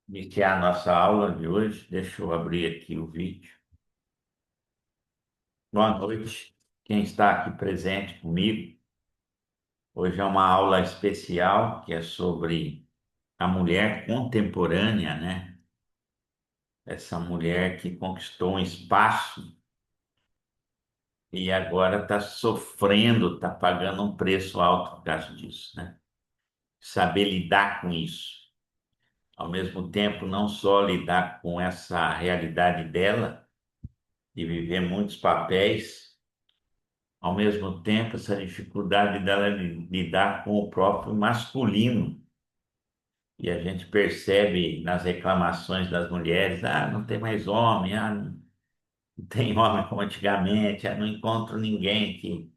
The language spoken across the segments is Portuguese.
Iniciar a nossa aula de hoje. Deixa eu abrir aqui o vídeo. Boa noite, quem está aqui presente comigo. Hoje é uma aula especial que é sobre a mulher contemporânea, né? Essa mulher que conquistou um espaço e agora está sofrendo, está pagando um preço alto por causa disso, né? Saber lidar com isso. Ao mesmo tempo, não só lidar com essa realidade dela, de viver muitos papéis, ao mesmo tempo, essa dificuldade dela lidar com o próprio masculino. E a gente percebe nas reclamações das mulheres: não tem mais homem, não tem homem como antigamente, não encontro ninguém que.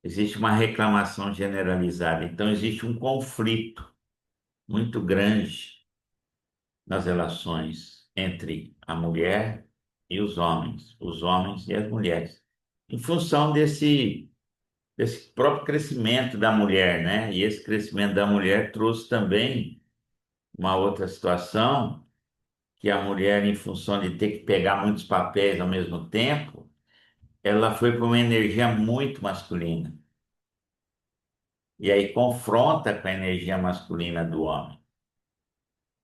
Existe uma reclamação generalizada. Então, existe um conflito muito grande nas relações entre a mulher e os homens e as mulheres, em função desse próprio crescimento da mulher, né? E esse crescimento da mulher trouxe também uma outra situação, que a mulher, em função de ter que pegar muitos papéis ao mesmo tempo, ela foi para uma energia muito masculina. E aí confronta com a energia masculina do homem.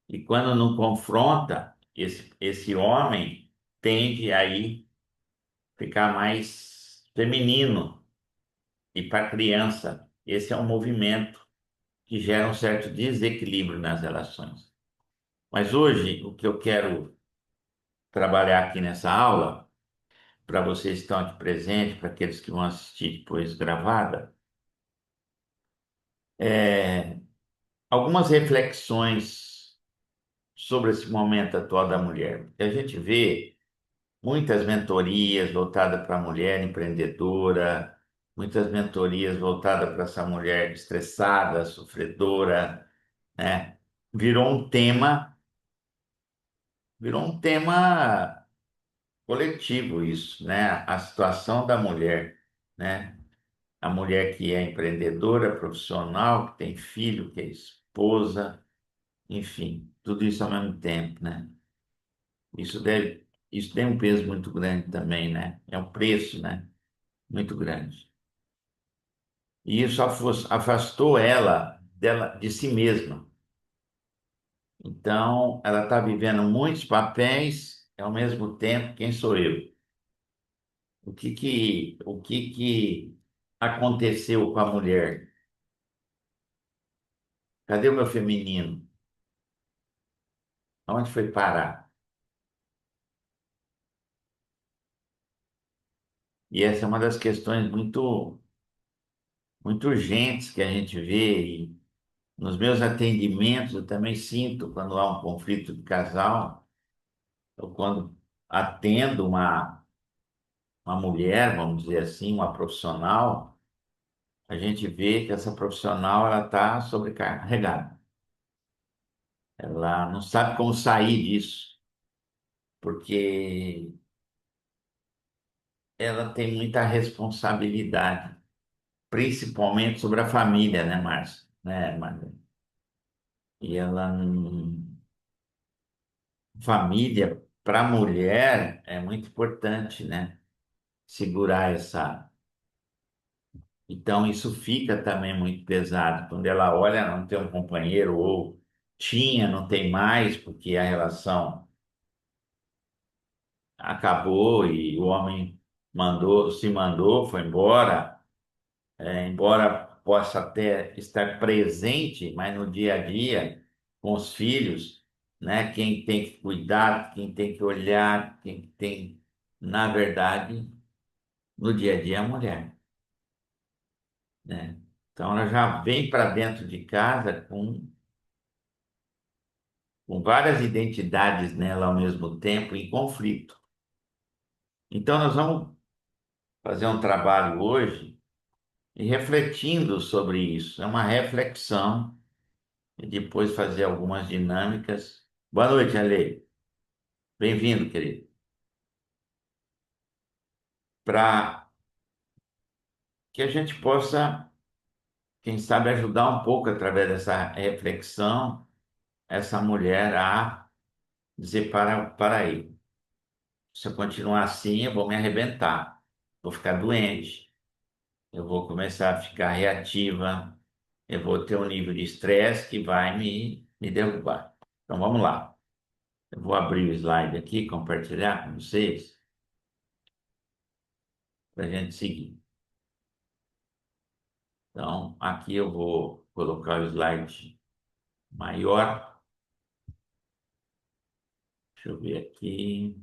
E quando não confronta, esse homem tende aí ficar mais feminino e para a criança. Esse é um movimento que gera um certo desequilíbrio nas relações. Mas hoje, o que eu quero trabalhar aqui nessa aula, para vocês que estão aqui presentes, para aqueles que vão assistir depois gravada, é algumas reflexões sobre esse momento atual da mulher. Porque a gente vê muitas mentorias voltadas para a mulher empreendedora, muitas mentorias voltadas para essa mulher estressada, sofredora, né? Virou um tema, virou um tema coletivo isso, né? A situação da mulher, né? A mulher que é empreendedora, profissional, que tem filho, que é esposa, enfim, tudo isso ao mesmo tempo, né? Isso tem um peso muito grande também, né? É um preço, né? Muito grande. E isso afastou ela dela de si mesma. Então, ela está vivendo muitos papéis e ao mesmo tempo, quem sou eu? O que que aconteceu com a mulher? Cadê o meu feminino? Aonde foi parar? E essa é uma das questões muito urgentes que a gente vê. E nos meus atendimentos, eu também sinto quando há um conflito de casal, ou quando atendo uma mulher, vamos dizer assim, uma profissional, a gente vê que essa profissional ela está sobrecarregada. Ela não sabe como sair disso, porque ela tem muita responsabilidade, principalmente sobre a família, né, Márcia? Né, Marta? E ela, família, para a mulher, é muito importante, né? Segurar essa. Então, isso fica também muito pesado. Quando ela olha, não tem um companheiro, ou tinha, não tem mais, porque a relação acabou e o homem se mandou, foi embora. Embora possa até estar presente, mas no dia a dia, com os filhos, né? Quem tem que cuidar, quem tem que olhar, quem tem, na verdade, no dia a dia é a mulher, né? Então ela já vem para dentro de casa com várias identidades nela ao mesmo tempo em conflito. Então nós vamos fazer um trabalho hoje e refletindo sobre isso. É uma reflexão e depois fazer algumas dinâmicas. Boa noite, Ale. Bem-vindo, querido. Para que a gente possa, quem sabe, ajudar um pouco através dessa reflexão essa mulher a dizer para ele: se eu continuar assim, eu vou me arrebentar, vou ficar doente, eu vou começar a ficar reativa, eu vou ter um nível de estresse que vai me derrubar. Então vamos lá. Eu vou abrir o slide aqui, compartilhar com vocês, para a gente seguir. Então, aqui eu vou colocar o slide maior. Deixa eu ver aqui.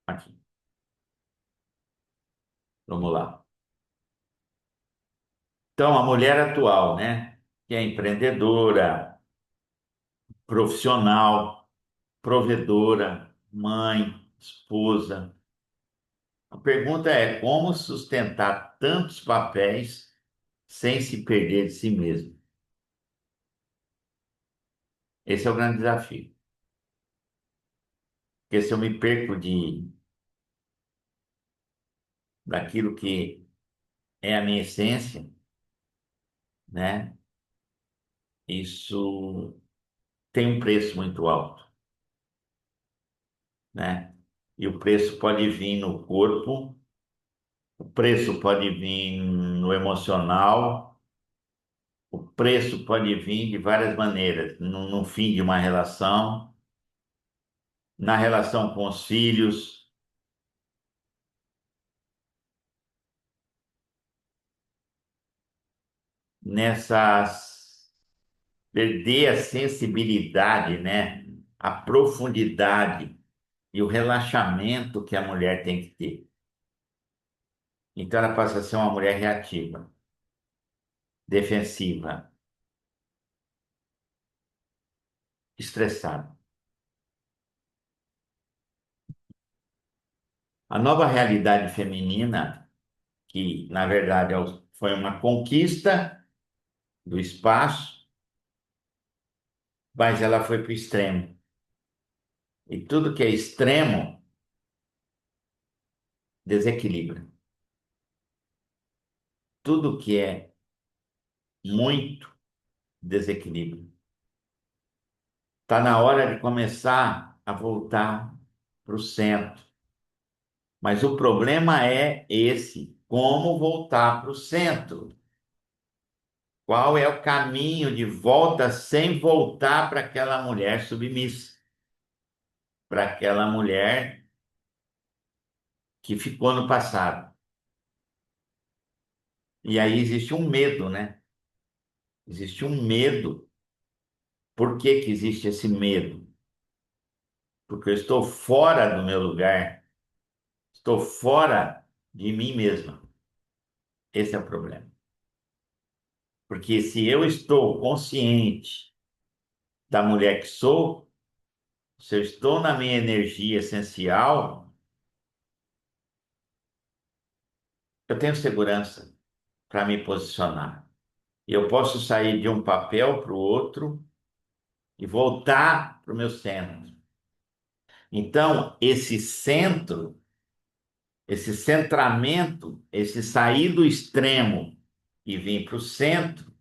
Aqui. Vamos lá. Então, a mulher atual, né? Que é empreendedora, profissional, provedora, mãe, esposa. A pergunta é como sustentar tantos papéis sem se perder de si mesmo? Esse é o grande desafio. Porque se eu me perco daquilo que é a minha essência, né? Isso tem um preço muito alto, né? E o preço pode vir no corpo, o preço pode vir no emocional, o preço pode vir de várias maneiras, no fim de uma relação, na relação com os filhos, nessas perder a sensibilidade, né? A profundidade e o relaxamento que a mulher tem que ter. Então ela passa a ser uma mulher reativa, defensiva, estressada. A nova realidade feminina, que na verdade foi uma conquista do espaço, mas ela foi para o extremo. E tudo que é extremo desequilibra. Tudo que é muito desequilibra. Está na hora de começar a voltar para o centro. Mas o problema é esse: como voltar para o centro? Qual é o caminho de volta sem voltar para aquela mulher submissa? Para aquela mulher que ficou no passado. E aí existe um medo, né? Existe um medo. Por que que existe esse medo? Porque eu estou fora do meu lugar, estou fora de mim mesma. Esse é o problema. Porque se eu estou consciente da mulher que sou, se eu estou na minha energia essencial, eu tenho segurança para me posicionar. Eu posso sair de um papel para o outro e voltar para o meu centro. Então, esse centro, esse centramento, esse sair do extremo e vir para o centro,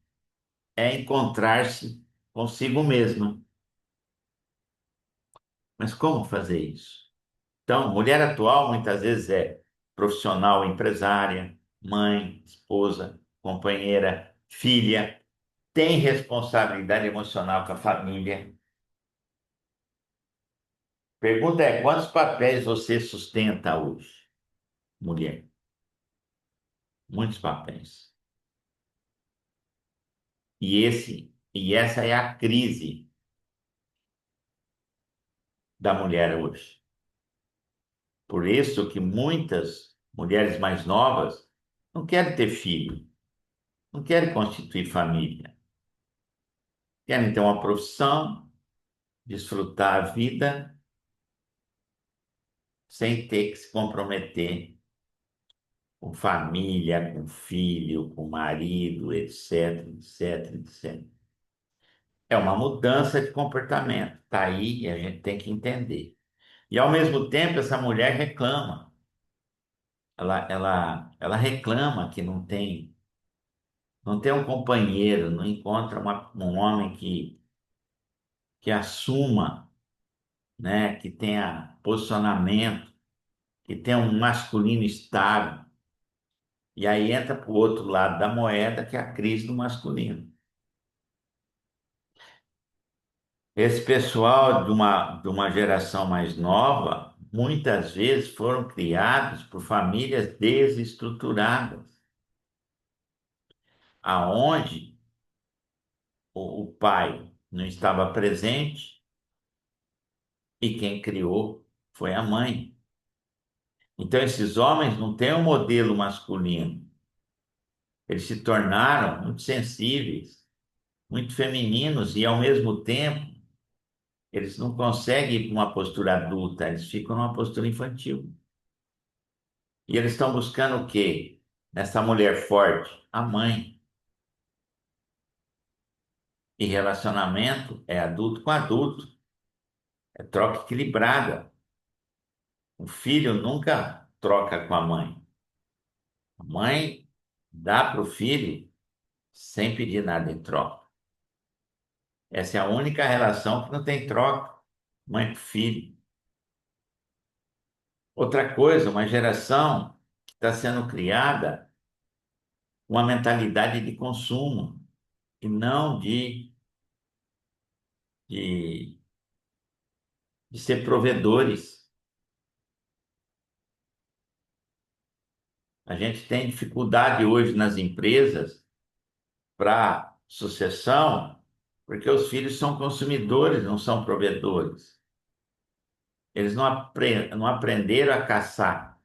é encontrar-se consigo mesma. Mas como fazer isso? Então, mulher atual muitas vezes é profissional, empresária, mãe, esposa, companheira, filha, tem responsabilidade emocional com a família. Pergunta é: quantos papéis você sustenta hoje, mulher? Muitos papéis. E essa é a crise da mulher hoje. Por isso que muitas mulheres mais novas não querem ter filho, não querem constituir família, querem ter uma profissão, desfrutar a vida sem ter que se comprometer com família, com filho, com marido, etc, etc, etc. É uma mudança de comportamento. Está aí e a gente tem que entender. E ao mesmo tempo, essa mulher reclama. ela reclama que não tem um companheiro, não encontra um homem que assuma, né, que tenha posicionamento, que tenha um masculino estável. E aí entra para o outro lado da moeda, que é a crise do masculino. Esse pessoal de uma geração mais nova, muitas vezes foram criados por famílias desestruturadas, aonde o pai não estava presente e quem criou foi a mãe. Então, esses homens não têm um modelo masculino. Eles se tornaram muito sensíveis, muito femininos e, ao mesmo tempo, eles não conseguem ir para uma postura adulta, eles ficam numa postura infantil. E eles estão buscando o quê? Nessa mulher forte? A mãe. E relacionamento é adulto com adulto, é troca equilibrada. O filho nunca troca com a mãe. A mãe dá para o filho sem pedir nada em troca. Essa é a única relação que não tem troca, mãe com filho. Outra coisa, uma geração que está sendo criada com uma mentalidade de consumo e não de, de ser provedores. A gente tem dificuldade hoje nas empresas para sucessão, porque os filhos são consumidores, não são provedores. Eles não aprenderam a caçar,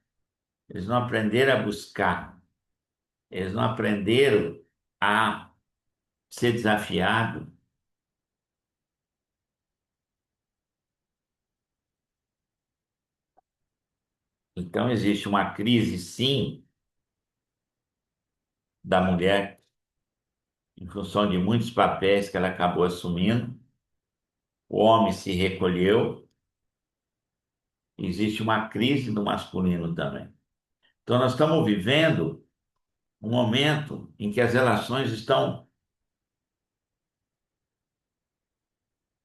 eles não aprenderam a buscar, eles não aprenderam a ser desafiado. Então, existe uma crise, sim, da mulher, em função de muitos papéis que ela acabou assumindo. O homem se recolheu, existe uma crise do masculino também. Então, nós estamos vivendo um momento em que as relações estão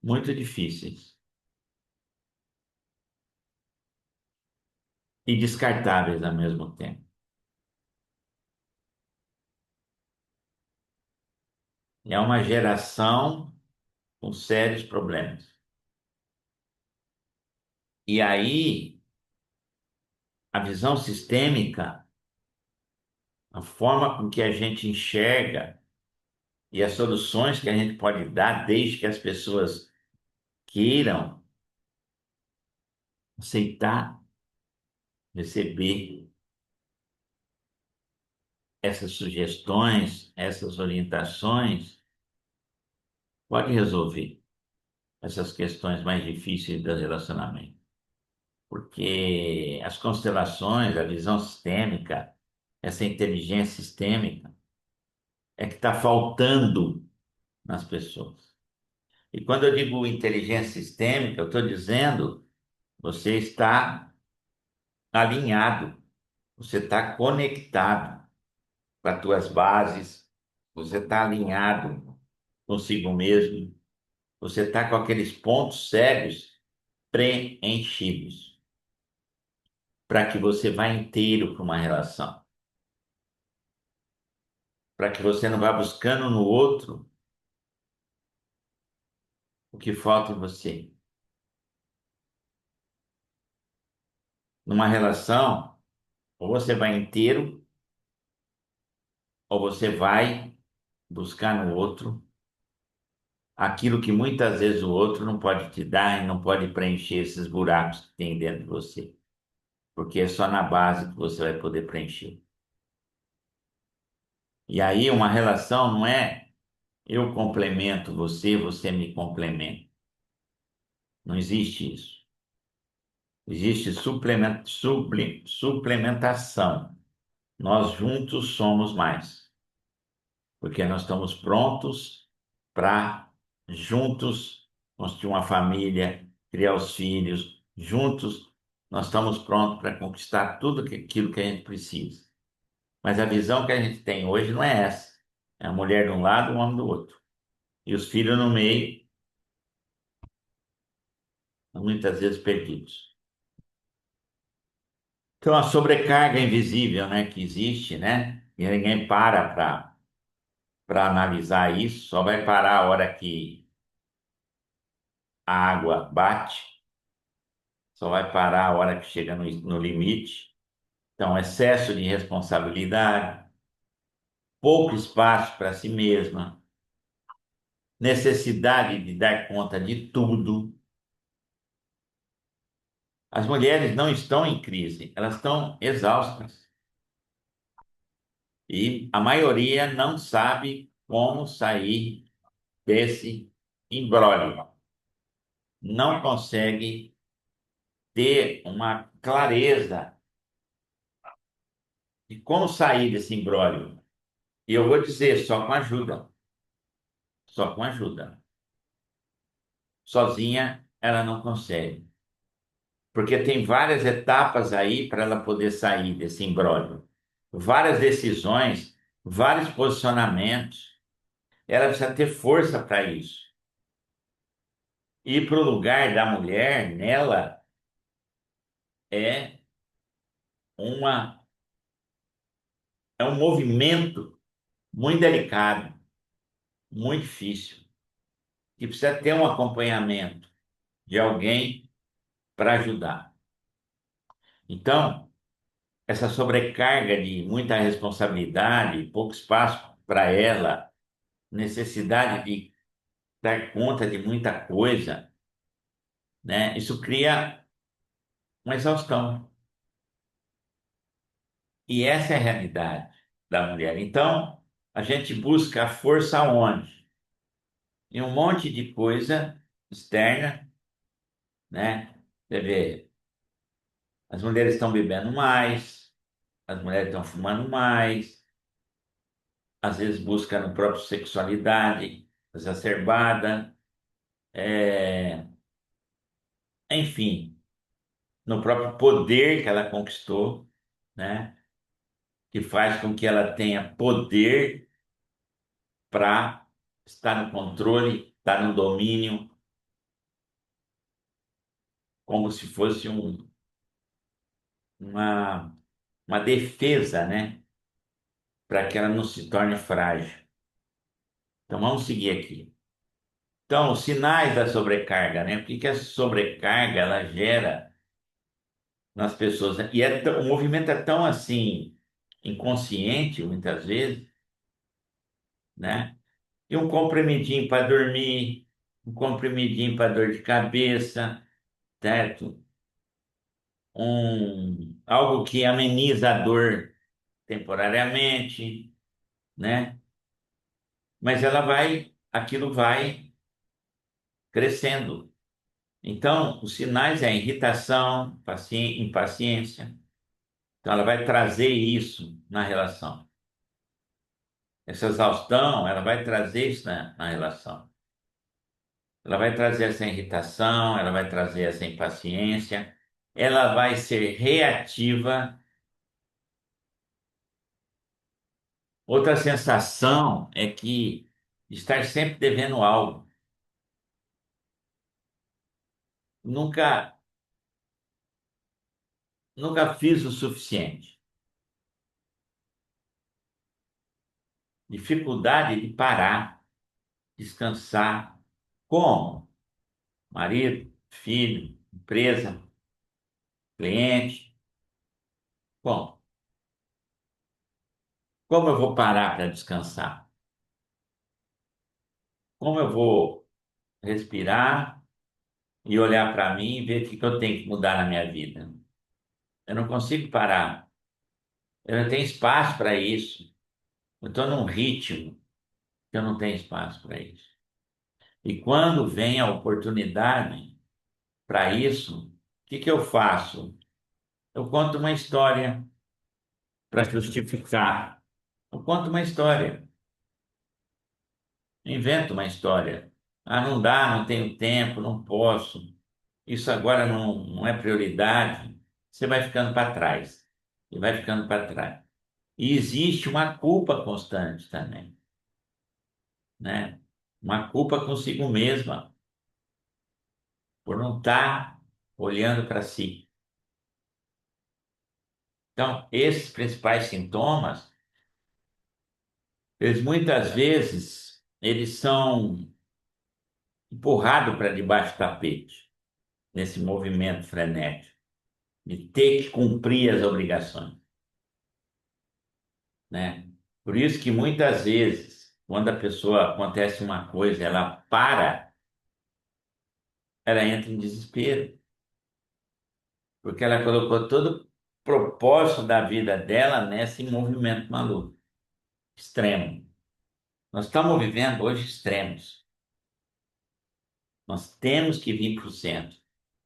muito difíceis e descartáveis ao mesmo tempo. É uma geração com sérios problemas. E aí, a visão sistêmica, a forma com que a gente enxerga e as soluções que a gente pode dar, desde que as pessoas queiram aceitar, receber essas sugestões, essas orientações, pode resolver essas questões mais difíceis do relacionamento. Porque as constelações, a visão sistêmica, essa inteligência sistêmica, é que está faltando nas pessoas. E quando eu digo inteligência sistêmica, eu estou dizendo você está alinhado, você está conectado com as tuas bases, você está alinhado consigo mesmo, você está com aqueles pontos cegos preenchidos, para que você vá inteiro para uma relação, para que você não vá buscando no outro o que falta em você. Numa relação, ou você vai inteiro, ou você vai buscar no outro aquilo que muitas vezes o outro não pode te dar e não pode preencher esses buracos que tem dentro de você, porque é só na base que você vai poder preencher. E aí uma relação não é eu complemento você, você me complementa. Não existe isso. Existe suplementação. Nós juntos somos mais, porque nós estamos prontos para juntos construir uma família, criar os filhos, juntos nós estamos prontos para conquistar aquilo que a gente precisa. Mas a visão que a gente tem hoje não é essa. É a mulher de um lado, o homem do outro. E os filhos no meio, muitas vezes perdidos. Então, a sobrecarga invisível, né, que existe, né, e ninguém para analisar isso, só vai parar a hora que a água bate, só vai parar a hora que chega no limite. Então, excesso de responsabilidade, pouco espaço para si mesma, necessidade de dar conta de tudo. As mulheres não estão em crise, elas estão exaustas. E a maioria não sabe como sair desse imbróglio. Não consegue ter uma clareza de como sair desse imbróglio. E eu vou dizer, só com ajuda. Só com ajuda. Sozinha ela não consegue. Porque tem várias etapas aí para ela poder sair desse imbróglio. Várias decisões, vários posicionamentos. Ela precisa ter força para isso. Ir para o lugar da mulher nela é uma é um movimento muito delicado, muito difícil, que precisa ter um acompanhamento de alguém para ajudar. Então, essa sobrecarga de muita responsabilidade, pouco espaço para ela, necessidade de dar conta de muita coisa, né? Isso cria uma exaustão. E essa é a realidade da mulher. Então, a gente busca a força onde? Em um monte de coisa externa, né? Você vê, as mulheres estão bebendo mais, as mulheres estão fumando mais, às vezes busca no próprio sexualidade exacerbada, é, enfim, no próprio poder que ela conquistou, né? Que faz com que ela tenha poder para estar no controle, estar no domínio, como se fosse uma, uma defesa, né? Para que ela não se torne frágil. Então vamos seguir aqui. Então, os sinais da sobrecarga, né? O que que essa sobrecarga ela gera nas pessoas, né? E o movimento é tão assim inconsciente muitas vezes, né? E um comprimidinho para dormir, um comprimidinho para dor de cabeça, certo? Algo que ameniza a dor temporariamente, né? Mas aquilo vai crescendo. Então, os sinais é irritação, impaciência. Então, ela vai trazer isso na relação. Essa exaustão, ela vai trazer isso na relação. Ela vai trazer essa irritação, ela vai trazer essa impaciência, ela vai ser reativa. Outra sensação é que estar sempre devendo algo. Nunca, nunca fiz o suficiente. Dificuldade de parar, descansar. Como? Marido, filho, empresa, cliente. Bom, como eu vou parar para descansar? Como eu vou respirar e olhar para mim e ver o que eu tenho que mudar na minha vida? Eu não consigo parar. Eu não tenho espaço para isso. Eu estou num ritmo que eu não tenho espaço para isso. E quando vem a oportunidade para isso, o que que eu faço? Eu conto uma história para justificar. Eu conto uma história, invento uma história. Ah, não dá, não tenho tempo, não posso. Isso agora não é prioridade. você vai ficando para trás. E vai ficando para trás. E existe uma culpa constante também, né? Uma culpa consigo mesma por não estar olhando para si. Então, esses principais sintomas, eles muitas vezes eles são empurrados para debaixo do tapete, nesse movimento frenético de ter que cumprir as obrigações, né? Por isso que muitas vezes, quando a pessoa acontece uma coisa, ela para, ela entra em desespero, porque ela colocou todo o propósito da vida dela nesse movimento maluco, extremo. Nós estamos vivendo hoje extremos. Nós temos que vir para o centro.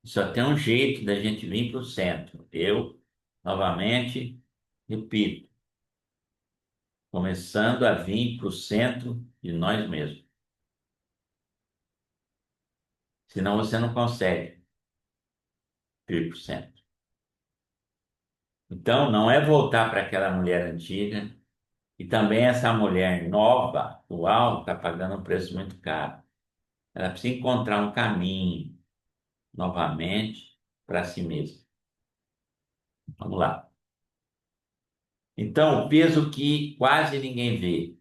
Só tem um jeito da gente vir para o centro. Eu, novamente, repito, começando a vir para o centro de nós mesmos. Senão você não consegue vir para o centro. Então, não é voltar para aquela mulher antiga. E também essa mulher nova, atual, está pagando um preço muito caro. Ela precisa encontrar um caminho novamente para si mesma. Vamos lá. Então, o peso que quase ninguém vê.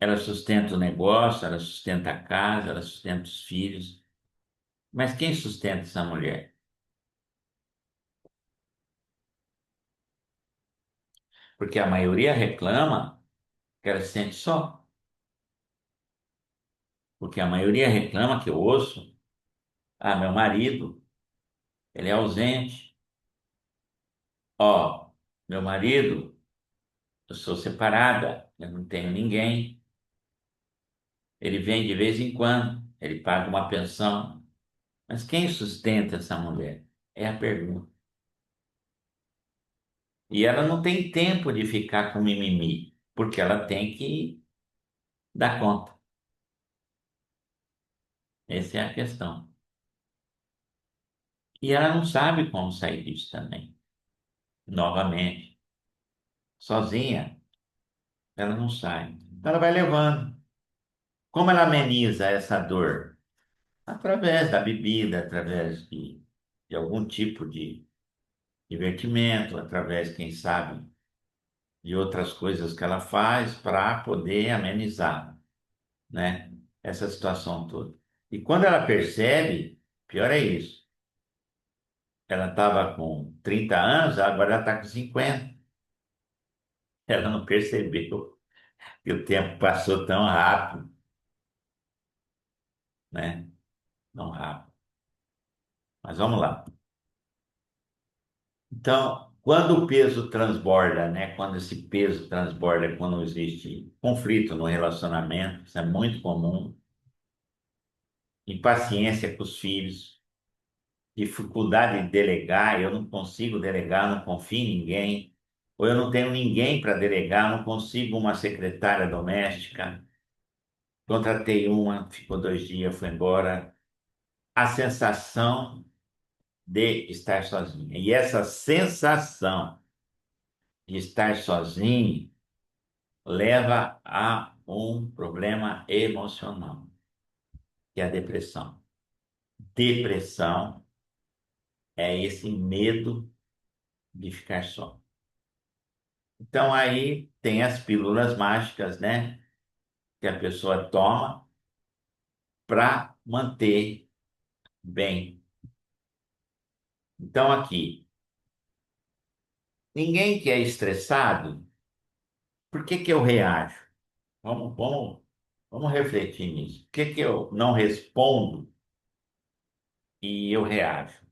Ela sustenta o negócio, ela sustenta a casa, ela sustenta os filhos. Mas quem sustenta essa mulher? Porque a maioria reclama que ela se sente só. Porque a maioria reclama que eu ouço, ah, meu marido, ele é ausente. Ó, meu marido, eu sou separada, eu não tenho ninguém. Ele vem de vez em quando, ele paga uma pensão. Mas quem sustenta essa mulher? É a pergunta. E ela não tem tempo de ficar com mimimi, porque ela tem que dar conta. Essa é a questão. E ela não sabe como sair disso também. Novamente, sozinha, ela não sai. Então ela vai levando. Como ela ameniza essa dor? Através da bebida, através de algum tipo de divertimento, através, quem sabe, de outras coisas que ela faz para poder amenizar, né, essa situação toda. E quando ela percebe, pior é isso. Ela estava com 30 anos, agora ela está com 50. Ela não percebeu que o tempo passou tão rápido, né? Tão rápido. Mas vamos lá. Então, quando o peso transborda, né? Quando esse peso transborda, quando existe conflito no relacionamento, isso é muito comum. Impaciência com os filhos, dificuldade de delegar, eu não consigo delegar, não confio em ninguém, ou eu não tenho ninguém para delegar, não consigo uma secretária doméstica. Contratei uma, ficou 2 dias, foi embora. A sensação de estar sozinha. E essa sensação de estar sozinho leva a um problema emocional, que é a depressão. Depressão é esse medo de ficar só. Então aí tem as pílulas mágicas, né? Que a pessoa toma para manter bem. Então aqui, ninguém que é estressado, por que que eu reajo? Vamos refletir nisso. Por que que eu não respondo e eu reajo?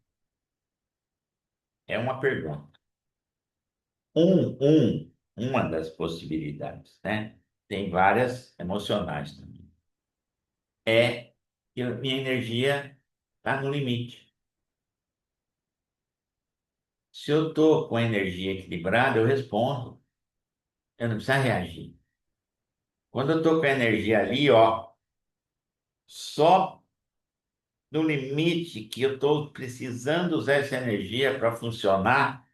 É uma pergunta. Uma das possibilidades, né? Tem várias emocionais também. É que a minha energia está no limite. Se eu estou com a energia equilibrada, eu respondo. Eu não preciso reagir. Quando eu estou com a energia ali, ó, só no limite que eu estou precisando usar essa energia para funcionar,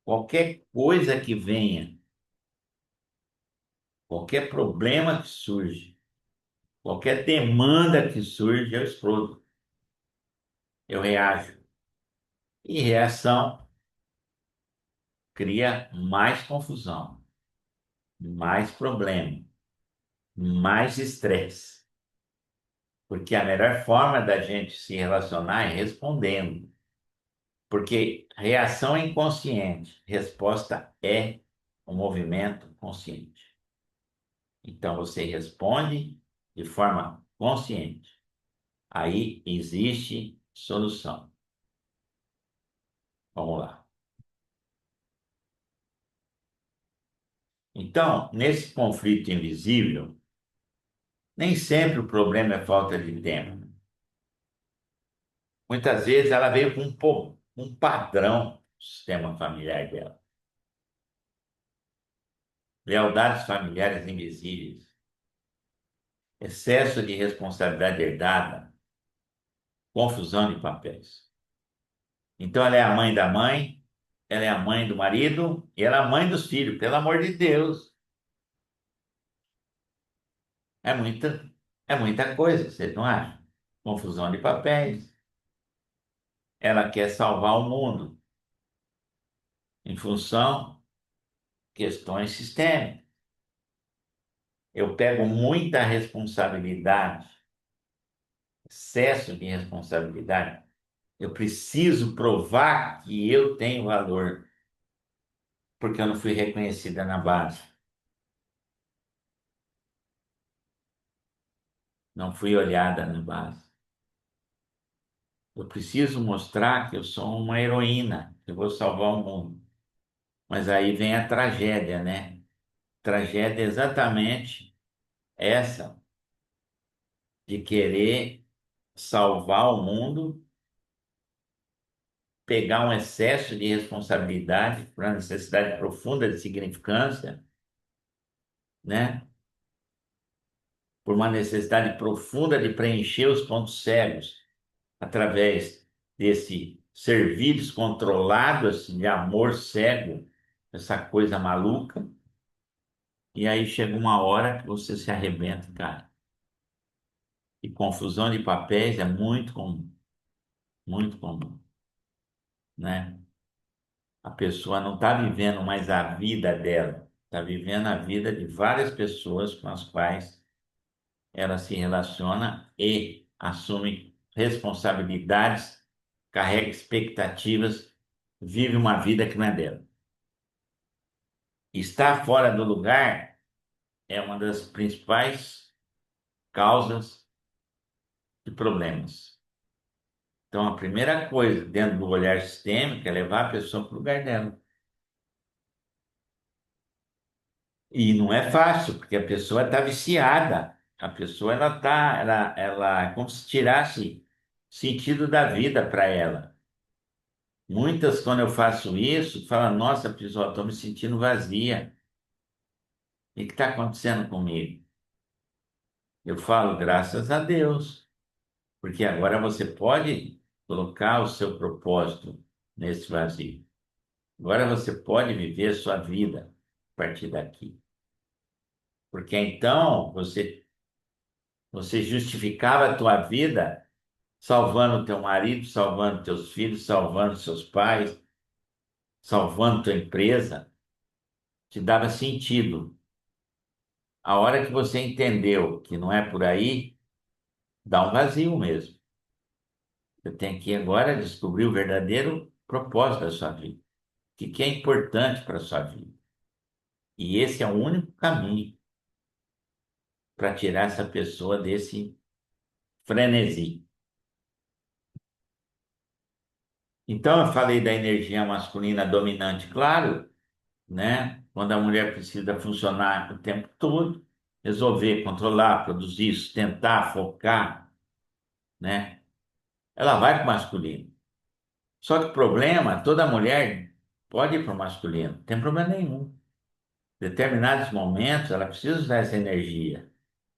qualquer coisa que venha, qualquer problema que surge, qualquer demanda que surge, eu explodo, eu reajo. E reação cria mais confusão, mais problema, mais estresse. Porque a melhor forma da gente se relacionar é respondendo. Porque reação é inconsciente, resposta é um movimento consciente. Então você responde de forma consciente. Aí existe solução. Vamos lá. Então, nesse conflito invisível, nem sempre o problema é falta de tempo. Muitas vezes ela veio com um padrão do sistema familiar dela. Lealdades familiares invisíveis, excesso de responsabilidade herdada, confusão de papéis. Então ela é a mãe da mãe, ela é a mãe do marido e ela é a mãe dos filhos, pelo amor de Deus. É muita, é muita coisa, vocês não acham? Confusão de papéis. Ela quer salvar o mundo em função de questões sistêmicas. Eu pego muita responsabilidade, excesso de responsabilidade. Eu preciso provar que eu tenho valor, porque eu não fui reconhecida na base. Não fui olhada na base. Eu preciso mostrar que eu sou uma heroína, que eu vou salvar o mundo. Mas aí vem a tragédia, né? Tragédia é exatamente essa, de querer salvar o mundo, pegar um excesso de responsabilidade por uma necessidade profunda de significância, né? Por uma necessidade profunda de preencher os pontos cegos através desse servir descontrolado, assim, de amor cego, essa coisa maluca. E aí chega uma hora que você se arrebenta, cara. E confusão de papéis é muito comum, né? A pessoa não está vivendo mais a vida dela, está vivendo a vida de várias pessoas com as quais ela se relaciona e assume responsabilidades, carrega expectativas, vive uma vida que não é dela. Estar fora do lugar é uma das principais causas de problemas. Então, a primeira coisa dentro do olhar sistêmico é levar a pessoa para o lugar dela. E não é fácil, porque a pessoa está viciada. A pessoa ela é como se tirasse sentido da vida para ela. Muitas, quando eu faço isso, falam: Nossa, pessoal, estou me sentindo vazia. O que está acontecendo comigo? Eu falo: Graças a Deus, porque agora você pode colocar o seu propósito nesse vazio. Agora você pode viver a sua vida a partir daqui. Porque então você justificava a tua vida salvando teu marido, salvando teus filhos, salvando seus pais, salvando tua empresa, te dava sentido. A hora que você entendeu que não é por aí, dá um vazio mesmo. Você tem que agora descobrir o verdadeiro propósito da sua vida, o que é importante para a sua vida. E esse é o único caminho para tirar essa pessoa desse frenesi. Então, eu falei da energia masculina dominante, claro, né? Quando a mulher precisa funcionar o tempo todo, resolver, controlar, produzir, sustentar, focar, né? Ela vai para o masculino. Só que o problema, toda mulher pode ir para o masculino, não tem problema nenhum. Em determinados momentos, ela precisa usar essa energia,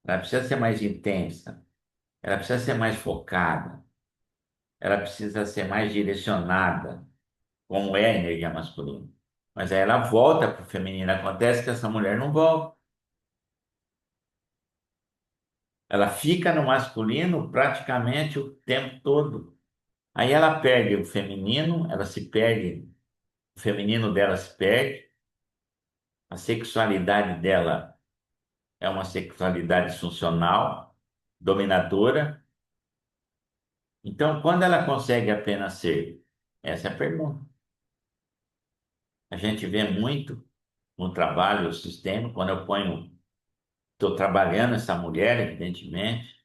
ela precisa ser mais intensa, ela precisa ser mais focada. ela precisa ser mais direcionada, como é a energia masculina. Mas aí ela volta para o feminino. Acontece que essa mulher não volta. Ela fica no masculino praticamente o tempo todo. Aí ela perde o feminino, ela se perde, o feminino dela se perde, a sexualidade dela é uma sexualidade funcional, dominadora. Então, quando ela consegue apenas ser? Essa é a pergunta. A gente vê muito no trabalho, o sistema, quando eu ponho, estou trabalhando essa mulher, evidentemente,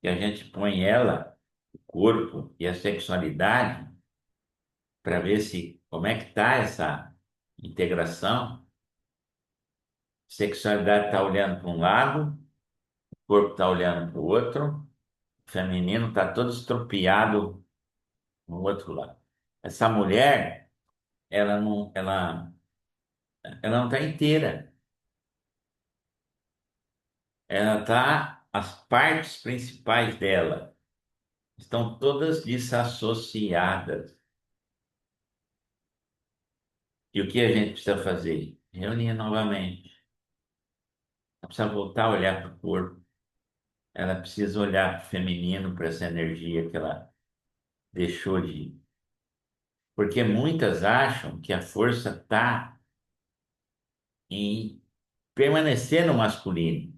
e a gente põe ela, o corpo e a sexualidade, para ver se como é que está essa integração. Sexualidade está olhando para um lado, o corpo está olhando para o outro, o feminino está todo estropiado no outro lado. Essa mulher, ela não está inteira. Ela está, as partes principais dela estão todas desassociadas. E o que a gente precisa fazer? Reunir novamente. Ela precisa voltar a olhar para o corpo. Ela precisa olhar para o feminino, para essa energia que ela deixou de. Porque muitas acham que a força está em permanecer no masculino.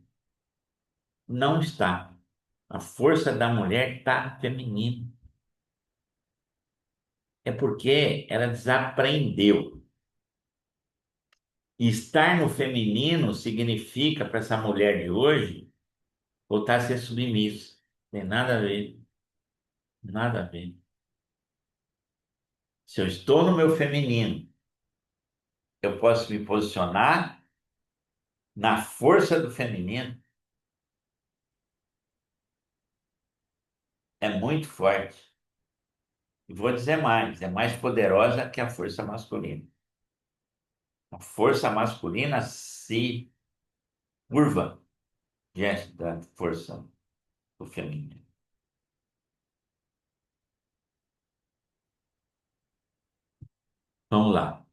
Não está. A força da mulher está no feminino. É porque ela desaprendeu. E estar no feminino significa, para essa mulher de hoje, voltar a ser submissa. Tem nada a ver, nada a ver. Se eu estou no meu feminino, eu posso me posicionar na força do feminino. É muito forte. E vou dizer mais, é mais poderosa que a força masculina. A força masculina se curva diante da força do feminino. Vamos lá.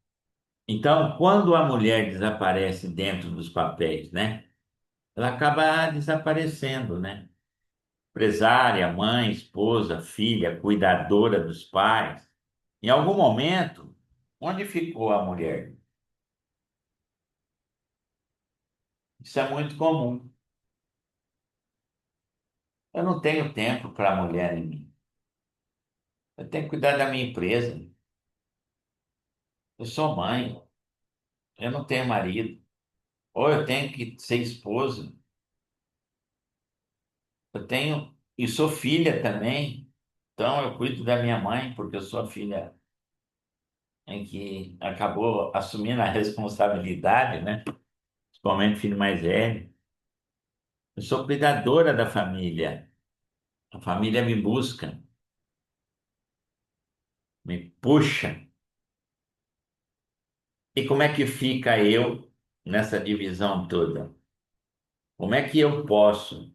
Então, quando a mulher desaparece dentro dos papéis, né? Ela acaba desaparecendo, né? Empresária, mãe, esposa, filha, cuidadora dos pais. Em algum momento, onde ficou a mulher? Isso é muito comum. Eu não tenho tempo para a mulher em mim. Eu tenho que cuidar da minha empresa. Eu sou mãe, eu não tenho marido. Ou eu tenho que ser esposa. Eu tenho, e sou filha também. Então eu cuido da minha mãe, porque eu sou a filha em que acabou assumindo a responsabilidade, né? Principalmente filho mais velho. Eu sou cuidadora da família. A família me busca, me puxa. E como é que fica eu nessa divisão toda? Como é que eu posso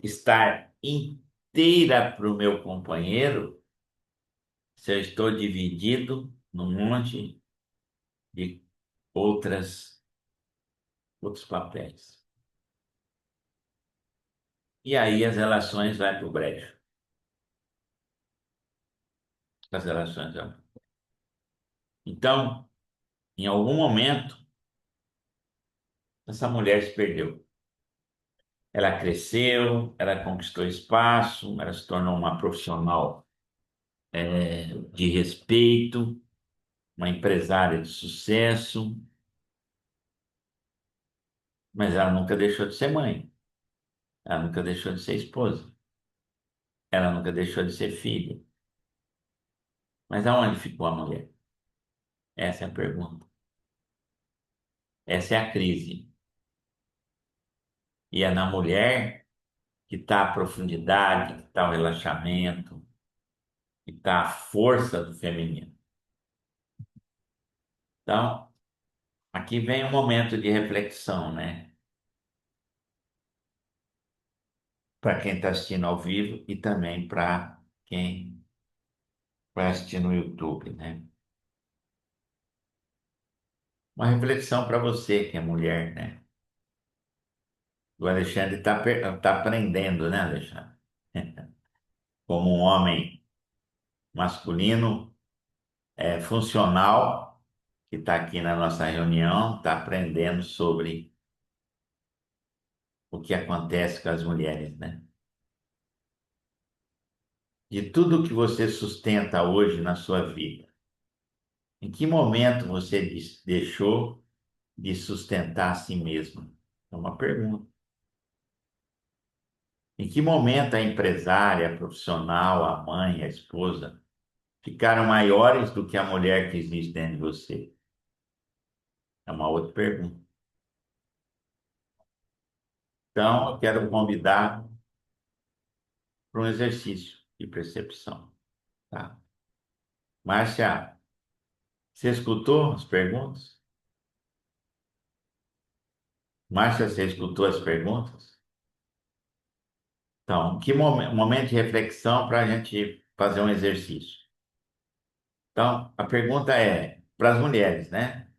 estar inteira para o meu companheiro se eu estou dividido num monte de outros papéis? E aí as relações vão para o brejo. As relações vão. Então, em algum momento, essa mulher se perdeu. Ela cresceu, ela conquistou espaço, ela se tornou uma profissional de respeito, uma empresária de sucesso, mas ela nunca deixou de ser mãe, ela nunca deixou de ser esposa, ela nunca deixou de ser filha. Mas aonde ficou a mulher? Essa é a pergunta. Essa é a crise. E é na mulher que está a profundidade, que está o relaxamento, que está a força do feminino. Então, aqui vem um momento de reflexão, né? para quem está assistindo ao vivo e também para quem vai assistir no YouTube, né? Uma reflexão para você que é mulher, né? O Alexandre tá aprendendo, né, Alexandre? Como um homem masculino, funcional, que está aqui na nossa reunião, está aprendendo sobre o que acontece com as mulheres, né? De tudo que você sustenta hoje na sua vida, em que momento você deixou de sustentar a si mesmo? É uma pergunta. Em que momento a empresária, a profissional, a mãe, a esposa ficaram maiores do que a mulher que existe dentro de você? É uma outra pergunta. Então, eu quero convidar para um exercício de percepção, tá? Márcia, você escutou as perguntas? Márcia, você escutou as perguntas? Então, que momento de reflexão para a gente fazer um exercício? Então, a pergunta é para as mulheres, né?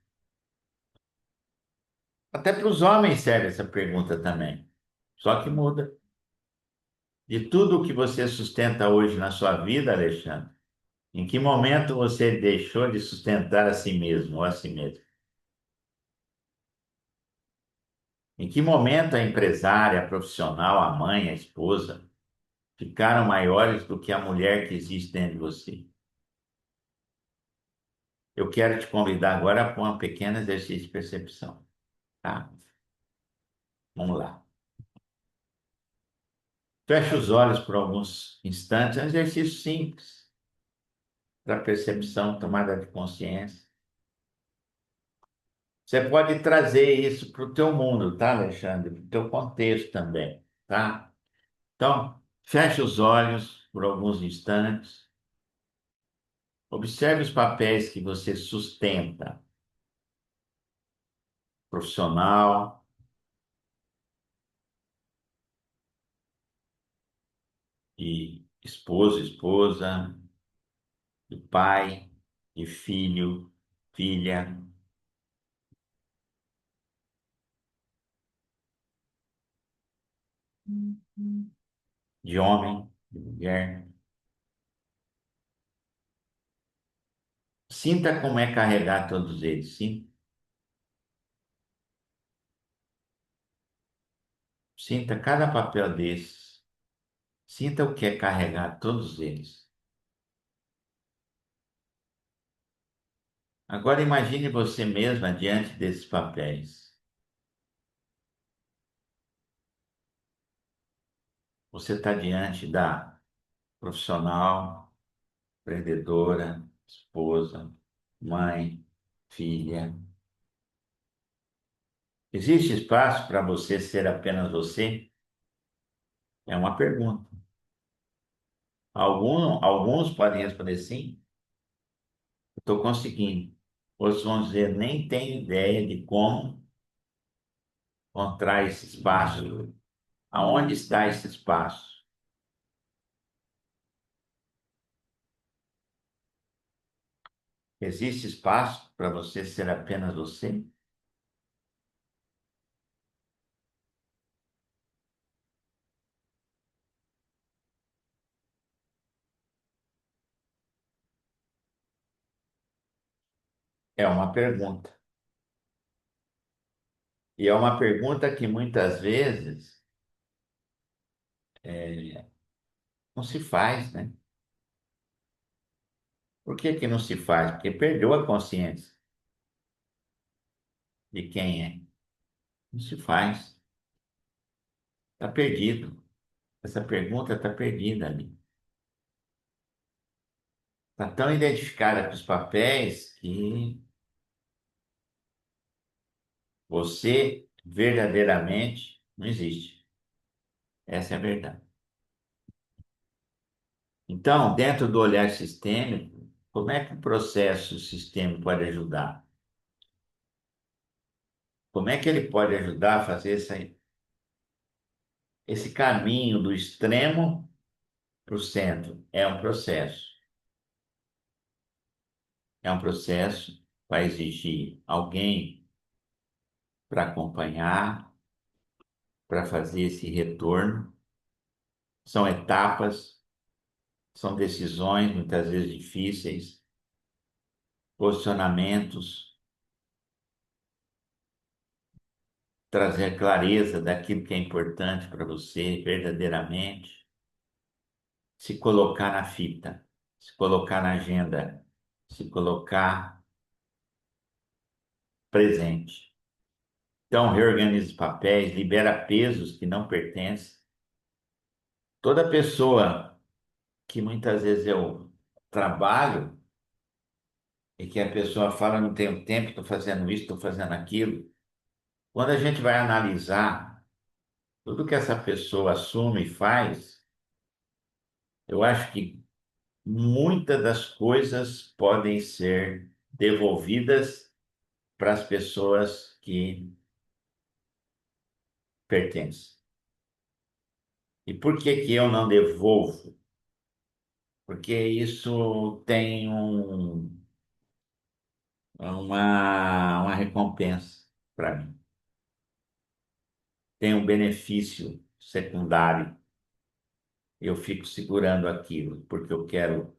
Até para os homens serve essa pergunta também. Só que muda. De tudo o que você sustenta hoje na sua vida, Alexandre, em que momento você deixou de sustentar a si mesmo ou a si mesmo? Em que momento a empresária, a profissional, a mãe, a esposa ficaram maiores do que a mulher que existe dentro de você? Eu quero te convidar agora para um pequeno exercício de percepção, tá? Vamos lá. Feche os olhos por alguns instantes, é um exercício simples para percepção, tomada de consciência. Você pode trazer isso para o teu mundo, tá, Alexandre? Para o teu contexto também, tá? Então, feche os olhos por alguns instantes. Observe os papéis que você sustenta, profissional, de esposo, esposa, de pai, de filho, filha, de homem, de mulher. Sinta como é carregar todos eles, sim? Sinta cada papel desses. Sinta o que é carregar todos eles. Agora imagine você mesma diante desses papéis. Você está diante da profissional, empreendedora, esposa, mãe, filha. Existe espaço para você ser apenas você? É uma pergunta. Alguns podem responder sim, estou conseguindo. Outros vão dizer, nem tenho ideia de como encontrar esse espaço. Aonde está esse espaço? Existe espaço para você ser apenas você? É uma pergunta. E é uma pergunta que muitas vezes não se faz, né? Por que que não se faz? Porque perdeu a consciência de quem é. Não se faz. Está perdido. Essa pergunta está perdida ali. Está tão identificada com os papéis que você verdadeiramente não existe. Essa é a verdade. Então, dentro do olhar sistêmico, como é que o processo sistêmico pode ajudar? Como é que ele pode ajudar a fazer esse caminho do extremo para o centro é um processo. É um processo, vai exigir alguém para acompanhar, para fazer esse retorno. São etapas, são decisões muitas vezes difíceis, posicionamentos, trazer clareza daquilo que é importante para você verdadeiramente, se colocar na fita, se colocar na agenda, se colocar presente. Então, reorganiza os papéis, libera pesos que não pertencem. Toda pessoa que muitas vezes eu trabalho e que a pessoa fala, não tenho tempo, estou fazendo isso, estou fazendo aquilo. Quando a gente vai analisar tudo que essa pessoa assume e faz, eu acho que muitas das coisas podem ser devolvidas para as pessoas que pertencem. E por que que eu não devolvo? Porque isso tem uma recompensa para mim. Tem um benefício secundário. Eu fico segurando aquilo, porque eu quero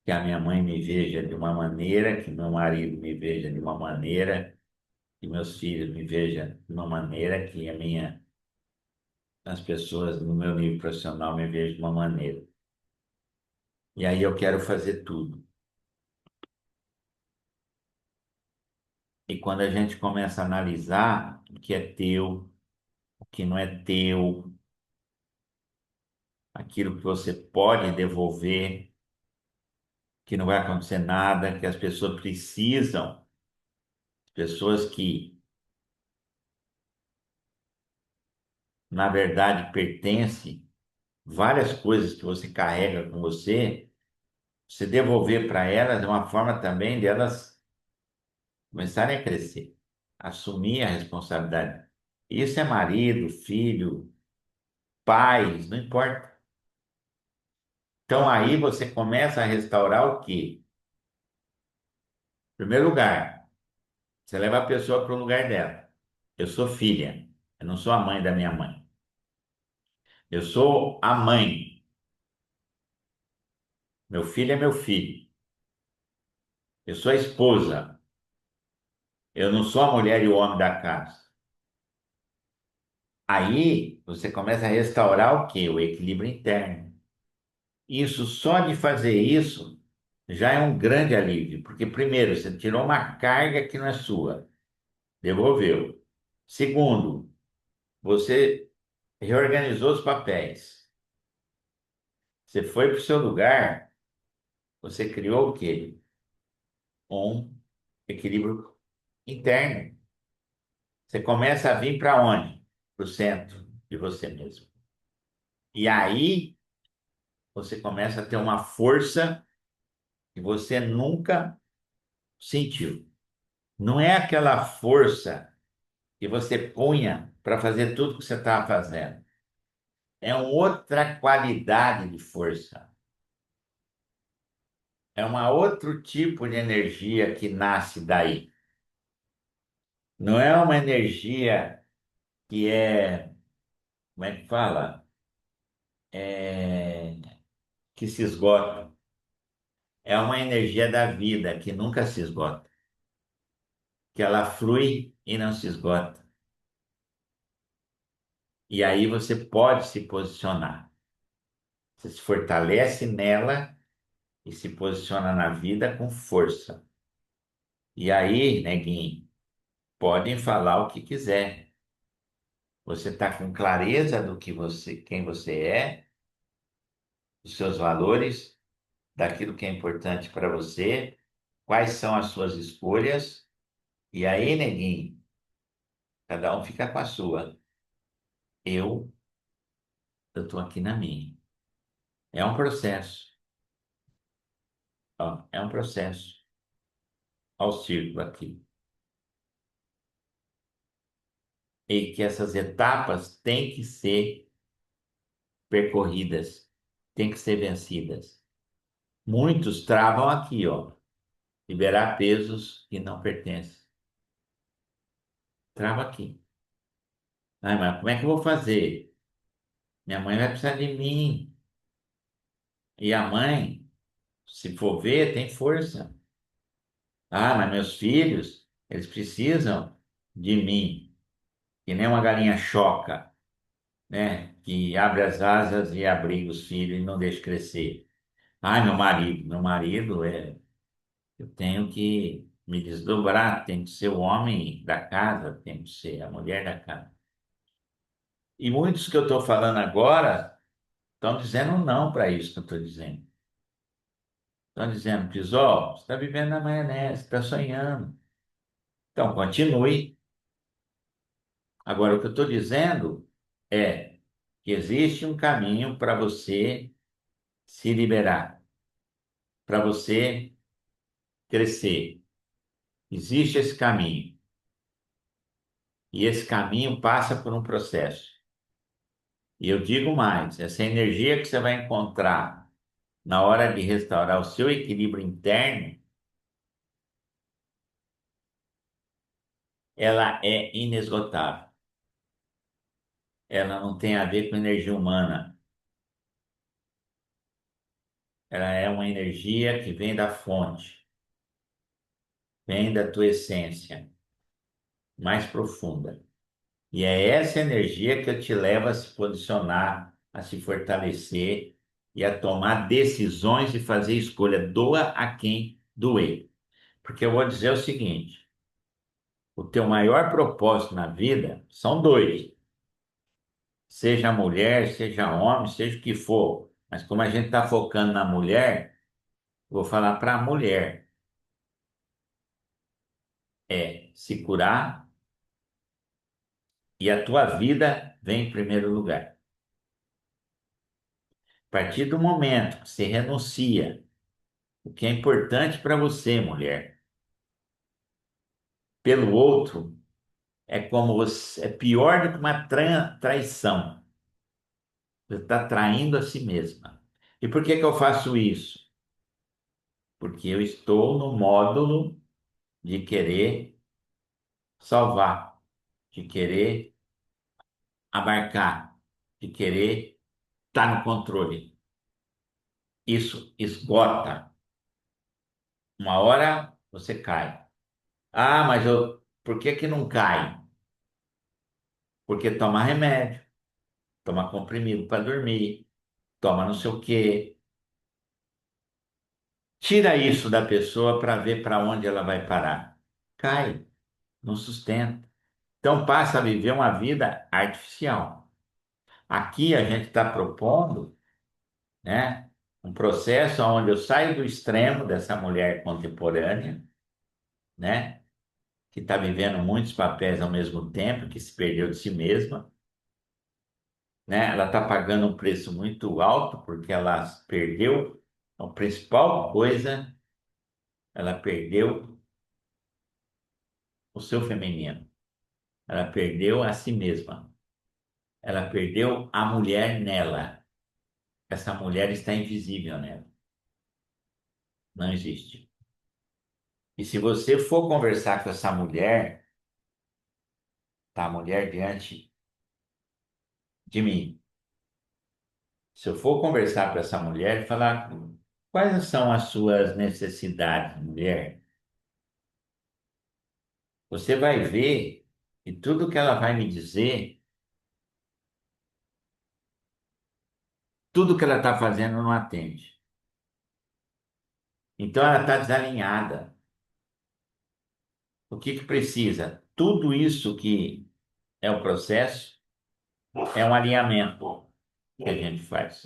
que a minha mãe me veja de uma maneira, que meu marido me veja de uma maneira, que meus filhos me vejam de uma maneira, que as pessoas no meu nível profissional me vejam de uma maneira. E aí eu quero fazer tudo. E quando a gente começa a analisar o que é teu, o que não é teu, aquilo que você pode devolver, que não vai acontecer nada, que as pessoas precisam, pessoas que na verdade pertencem, várias coisas que você carrega com você, você devolver para elas é uma forma também delas começarem a crescer, assumir a responsabilidade. Isso é marido, filho, pais, não importa. Então aí você começa a restaurar o quê? Em primeiro lugar, você leva a pessoa para o lugar dela. Eu sou filha, eu não sou a mãe da minha mãe. Eu sou a mãe. Meu filho é meu filho. Eu sou a esposa. Eu não sou a mulher e o homem da casa. Aí você começa a restaurar o quê? O equilíbrio interno. Isso, só de fazer isso, já é um grande alívio, porque primeiro, você tirou uma carga que não é sua, devolveu. Segundo, você reorganizou os papéis. Você foi para o seu lugar, você criou o quê? Um equilíbrio interno. Você começa a vir para onde? Para o centro de você mesmo. E aí você começa a ter uma força que você nunca sentiu. Não é aquela força que você punha para fazer tudo que você estava fazendo. É uma outra qualidade de força. É um outro tipo de energia que nasce daí. Não é uma energia que é, como é que fala? É, que se esgota. É uma energia da vida que nunca se esgota, que ela flui e não se esgota. E aí você pode se posicionar. Você se fortalece nela e se posiciona na vida com força. E aí, neguinho, podem falar o que quiser. Você está com clareza do que você, quem você é, dos seus valores, daquilo que é importante para você, quais são as suas escolhas. E aí, neguinho, cada um fica com a sua. Eu, eu estou aqui na minha. É um processo, ó, é um processo. Ao círculo aqui. e que essas etapas têm que ser percorridas, têm que ser vencidas. Muitos travam aqui, ó, liberar pesos que não pertencem. Trava aqui. Ai, mas como é que eu vou fazer? Minha mãe vai precisar de mim. E a mãe, se for ver, tem força. Ah, mas meus filhos, eles precisam de mim. Que nem uma galinha choca, né? Que abre as asas e abriga os filhos e não deixa crescer. Ai, meu marido eu tenho que me desdobrar, tem que ser o homem da casa, tem que ser a mulher da casa. E muitos que eu estou falando agora estão dizendo não para isso que eu estou dizendo. Estão dizendo, Pisol, você está vivendo na maionese, está sonhando. Então, continue. Agora, o que eu estou dizendo é que existe um caminho para você se liberar, para você crescer. Existe esse caminho. E esse caminho passa por um processo. E eu digo mais, essa energia que você vai encontrar na hora de restaurar o seu equilíbrio interno, ela é inesgotável. Ela não tem a ver com energia humana. Ela é uma energia que vem da fonte, vem da tua essência mais profunda. E é essa energia que te leva a se posicionar, a se fortalecer e a tomar decisões e fazer escolha. Doa a quem doer. Porque eu vou dizer o seguinte: o teu maior propósito na vida são dois. Seja mulher, seja homem, seja o que for. Mas como a gente está focando na mulher, vou falar para a mulher. É se curar e a tua vida vem em primeiro lugar. A partir do momento que você renuncia o que é importante para você, mulher, pelo outro, é como você, é pior do que uma traição. Você está traindo a si mesma. E por que que eu faço isso? Porque eu estou no módulo de querer salvar, de querer abarcar, de querer estar no controle. Isso esgota. Uma hora você cai. Ah, mas por que que não cai? Porque toma remédio, toma comprimido para dormir, toma não sei o quê. Tira isso da pessoa para ver para onde ela vai parar. Cai, não sustenta. Então passa a viver uma vida artificial. Aqui a gente está propondo, né, um processo onde eu saio do extremo dessa mulher contemporânea, né, que está vivendo muitos papéis ao mesmo tempo, que se perdeu de si mesma, né? Ela está pagando um preço muito alto porque ela perdeu a principal coisa, ela perdeu o seu feminino, ela perdeu a si mesma, ela perdeu a mulher nela. Essa mulher está invisível nela, não existe. E se você for conversar com essa mulher, tá, a mulher diante de mim, se eu for conversar com essa mulher e falar quais são as suas necessidades, mulher, você vai ver que tudo que ela vai me dizer, tudo que ela está fazendo não atende. Então ela está desalinhada. O que que precisa? Tudo isso que é o processo é um alinhamento que a gente faz.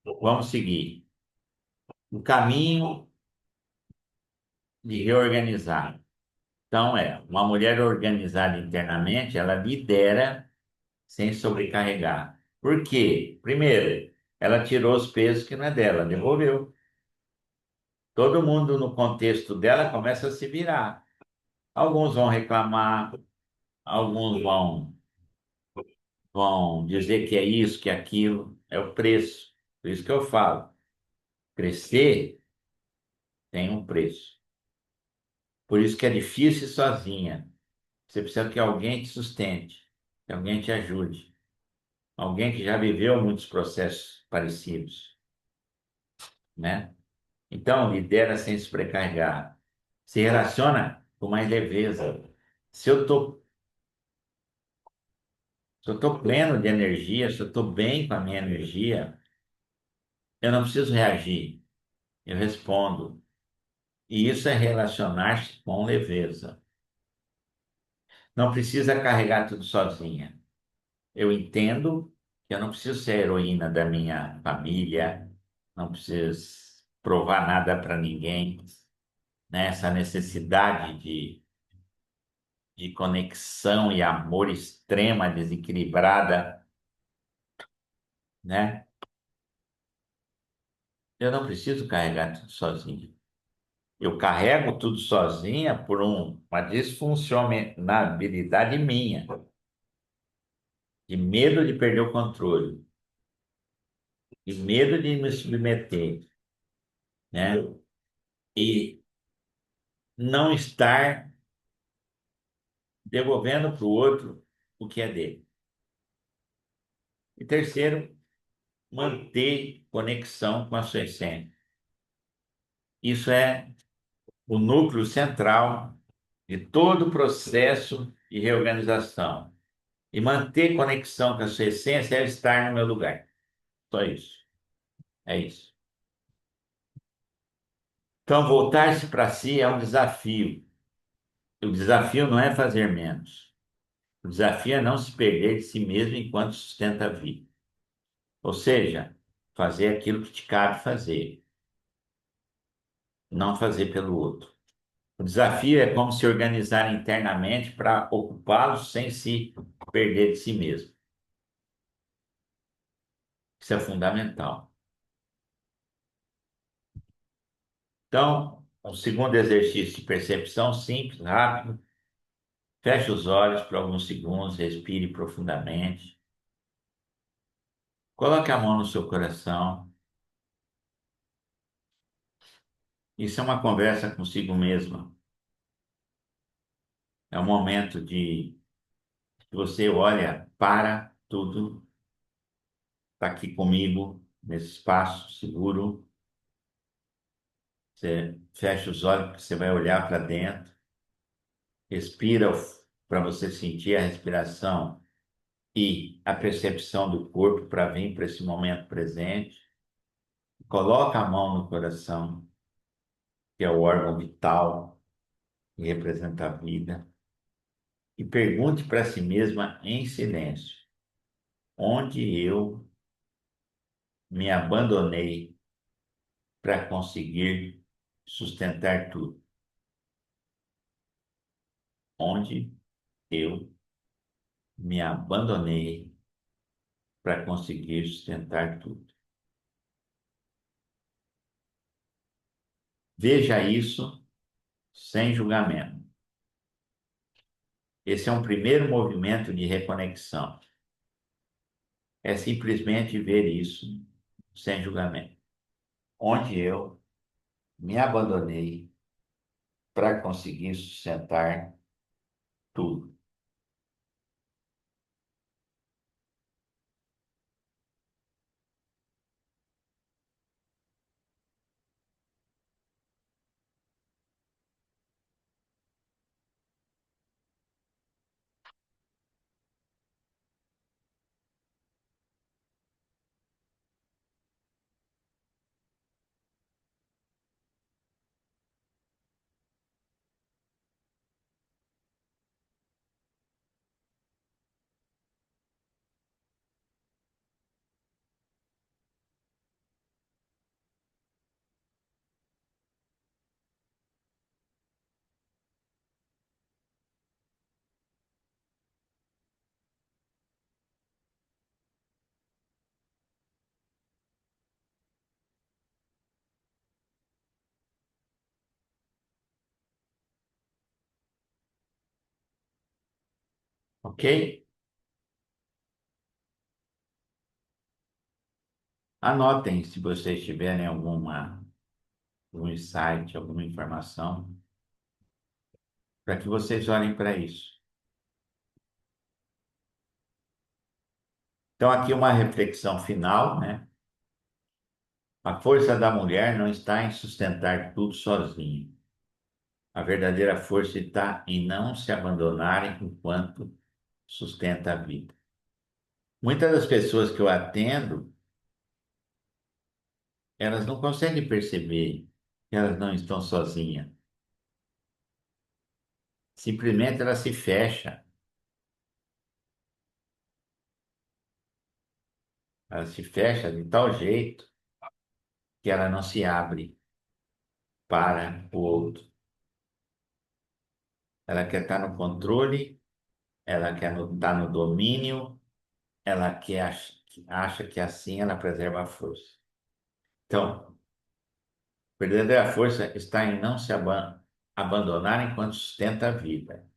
Vamos seguir. O caminho de reorganizar. Então uma mulher organizada internamente, ela lidera sem sobrecarregar. Por quê? Primeiro, ela tirou os pesos que não é dela, devolveu. Todo mundo no contexto dela começa a se virar. Alguns vão reclamar, Alguns vão dizer que é isso, que é aquilo, é o preço. Por isso que eu falo, crescer tem um preço. Por isso que é difícil ir sozinha. Você precisa que alguém te sustente, que alguém te ajude, alguém que já viveu muitos processos parecidos, né? Então, lidera sem se sobrecarregar. Se relaciona com mais leveza. Se eu tô, se eu tô pleno de energia, se eu tô bem com a minha energia, eu não preciso reagir, eu respondo. E isso é relacionar-se com leveza. Não precisa carregar tudo sozinha. Eu entendo que eu não preciso ser a heroína da minha família, não preciso provar nada para ninguém, né? Essa necessidade de conexão e amor extrema, desequilibrada, né? Eu não preciso carregar tudo sozinho. Eu carrego tudo sozinha por uma disfuncionalidade minha, de medo de perder o controle, de medo de me submeter, né? E não estar devolvendo para o outro o que é dele. E terceiro, manter conexão com a sua essência. Isso é o núcleo central de todo o processo de reorganização. E manter conexão com a sua essência é estar no meu lugar. Só isso. É isso. Então, voltar-se para si é um desafio. O desafio não é fazer menos. O desafio é não se perder de si mesmo enquanto sustenta a vida. Ou seja, fazer aquilo que te cabe fazer, não fazer pelo outro. O desafio é como se organizar internamente para ocupá-los sem se perder de si mesmo. Isso é fundamental. Então, o segundo exercício de percepção simples, rápido. Feche os olhos por alguns segundos, respire profundamente. Coloque a mão no seu coração. Isso é uma conversa consigo mesma. É um momento de que você olha para tudo, está aqui comigo, nesse espaço seguro. Você fecha os olhos, porque você vai olhar para dentro. Respira para você sentir a respiração e a percepção do corpo para vir para esse momento presente. Coloca a mão no coração, que é o órgão vital que representa a vida, e pergunte para si mesma em silêncio: onde eu me abandonei para conseguir sustentar tudo? Onde eu me abandonei para conseguir sustentar tudo? Veja isso sem julgamento. Esse é um primeiro movimento de reconexão. É simplesmente ver isso sem julgamento. Onde eu me abandonei para conseguir sustentar tudo. ok? Anotem se vocês tiverem algum insight, alguma informação, para que vocês olhem para isso. Então, aqui uma reflexão final, né? A força da mulher não está em sustentar tudo sozinha. A verdadeira força está em não se abandonar enquanto sustenta a vida. Muitas das pessoas que eu atendo, elas não conseguem perceber que elas não estão sozinhas. Simplesmente ela se fecha. Ela se fecha de tal jeito que ela não se abre para o outro. Ela quer estar no controle, ela quer estar no domínio, ela quer, acha que assim ela preserva a força. Então, a verdadeira força está em não se abandonar enquanto sustenta a vida.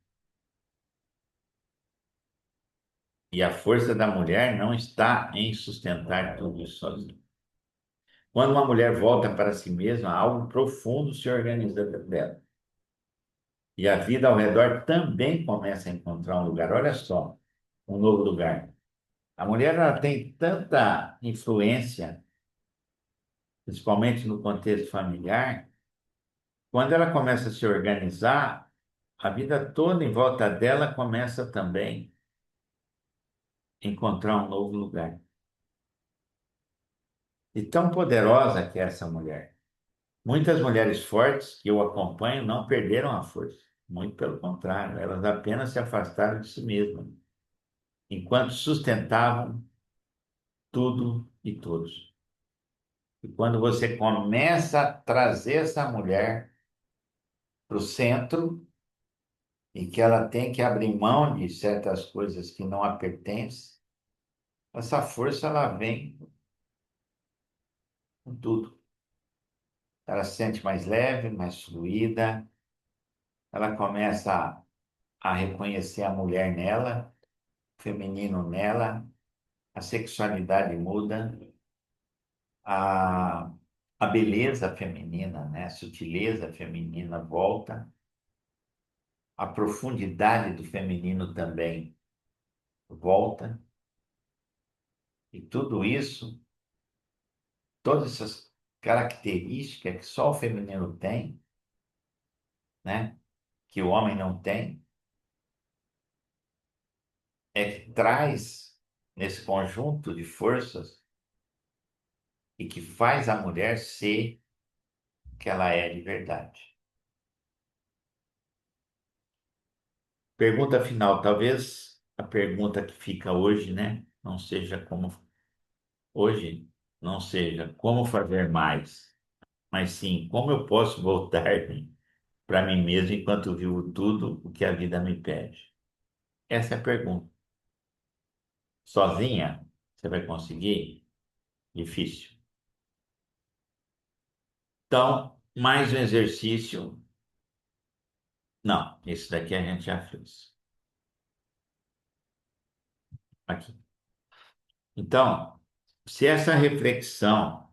E a força da mulher não está em sustentar tudo isso sozinha. Quando uma mulher volta para si mesma, algo profundo se organiza dentro dela. E a vida ao redor também começa a encontrar um lugar. Olha só, um novo lugar. A mulher ela tem tanta influência, principalmente no contexto familiar, quando ela começa a se organizar, a vida toda em volta dela começa também a encontrar um novo lugar. E tão poderosa que é essa mulher. Muitas mulheres fortes que eu acompanho não perderam a força. Muito pelo contrário, elas apenas se afastaram de si mesmas, enquanto sustentavam tudo e todos. E quando você começa a trazer essa mulher para o centro, e que ela tem que abrir mão de certas coisas que não a pertencem, essa força ela vem com tudo. Ela se sente mais leve, mais fluida, ela começa a reconhecer a mulher nela, o feminino nela, a sexualidade muda, a, a beleza feminina, né? A sutileza feminina volta, a profundidade do feminino também volta, e tudo isso, todas essas características que só o feminino tem, né? Que o homem não tem, é que traz nesse conjunto de forças e que faz a mulher ser o que ela é de verdade. Pergunta final, talvez a pergunta que fica hoje, né? Não seja como hoje, não seja como fazer mais, mas sim como eu posso voltar para mim mesmo enquanto vivo tudo o que a vida me pede. Essa é a pergunta. Sozinha, você vai conseguir? Difícil. Então, mais um exercício. Não, esse daqui a gente já fez. Aqui. Então, se essa reflexão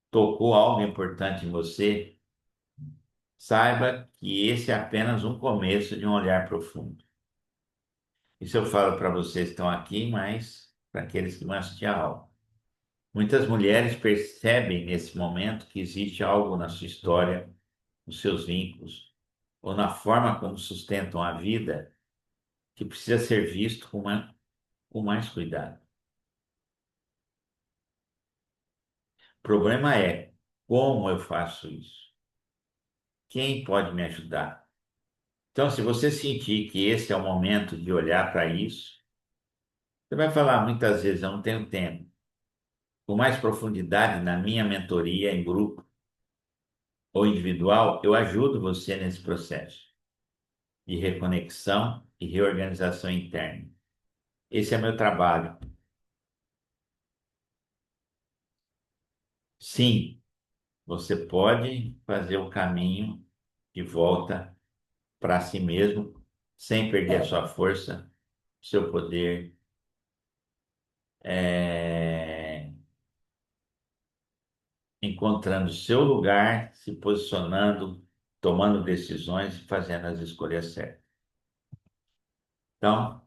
tocou algo importante em você, saiba que esse é apenas um começo de um olhar profundo. Isso eu falo para vocês que estão aqui, mas para aqueles que vão assistir a aula. Muitas mulheres percebem nesse momento que existe algo na sua história, nos seus vínculos, ou na forma como sustentam a vida, que precisa ser visto com mais cuidado. O problema é como eu faço isso? Quem pode me ajudar? Então, se você sentir que esse é o momento de olhar para isso, você vai falar muitas vezes, eu não tenho tempo. Com mais profundidade na minha mentoria em grupo ou individual, eu ajudo você nesse processo de reconexão e reorganização interna. Esse é meu trabalho. Sim, você pode fazer o caminho de volta para si mesmo sem perder a sua força, seu poder, encontrando seu lugar, se posicionando, tomando decisões e fazendo as escolhas certas. Então,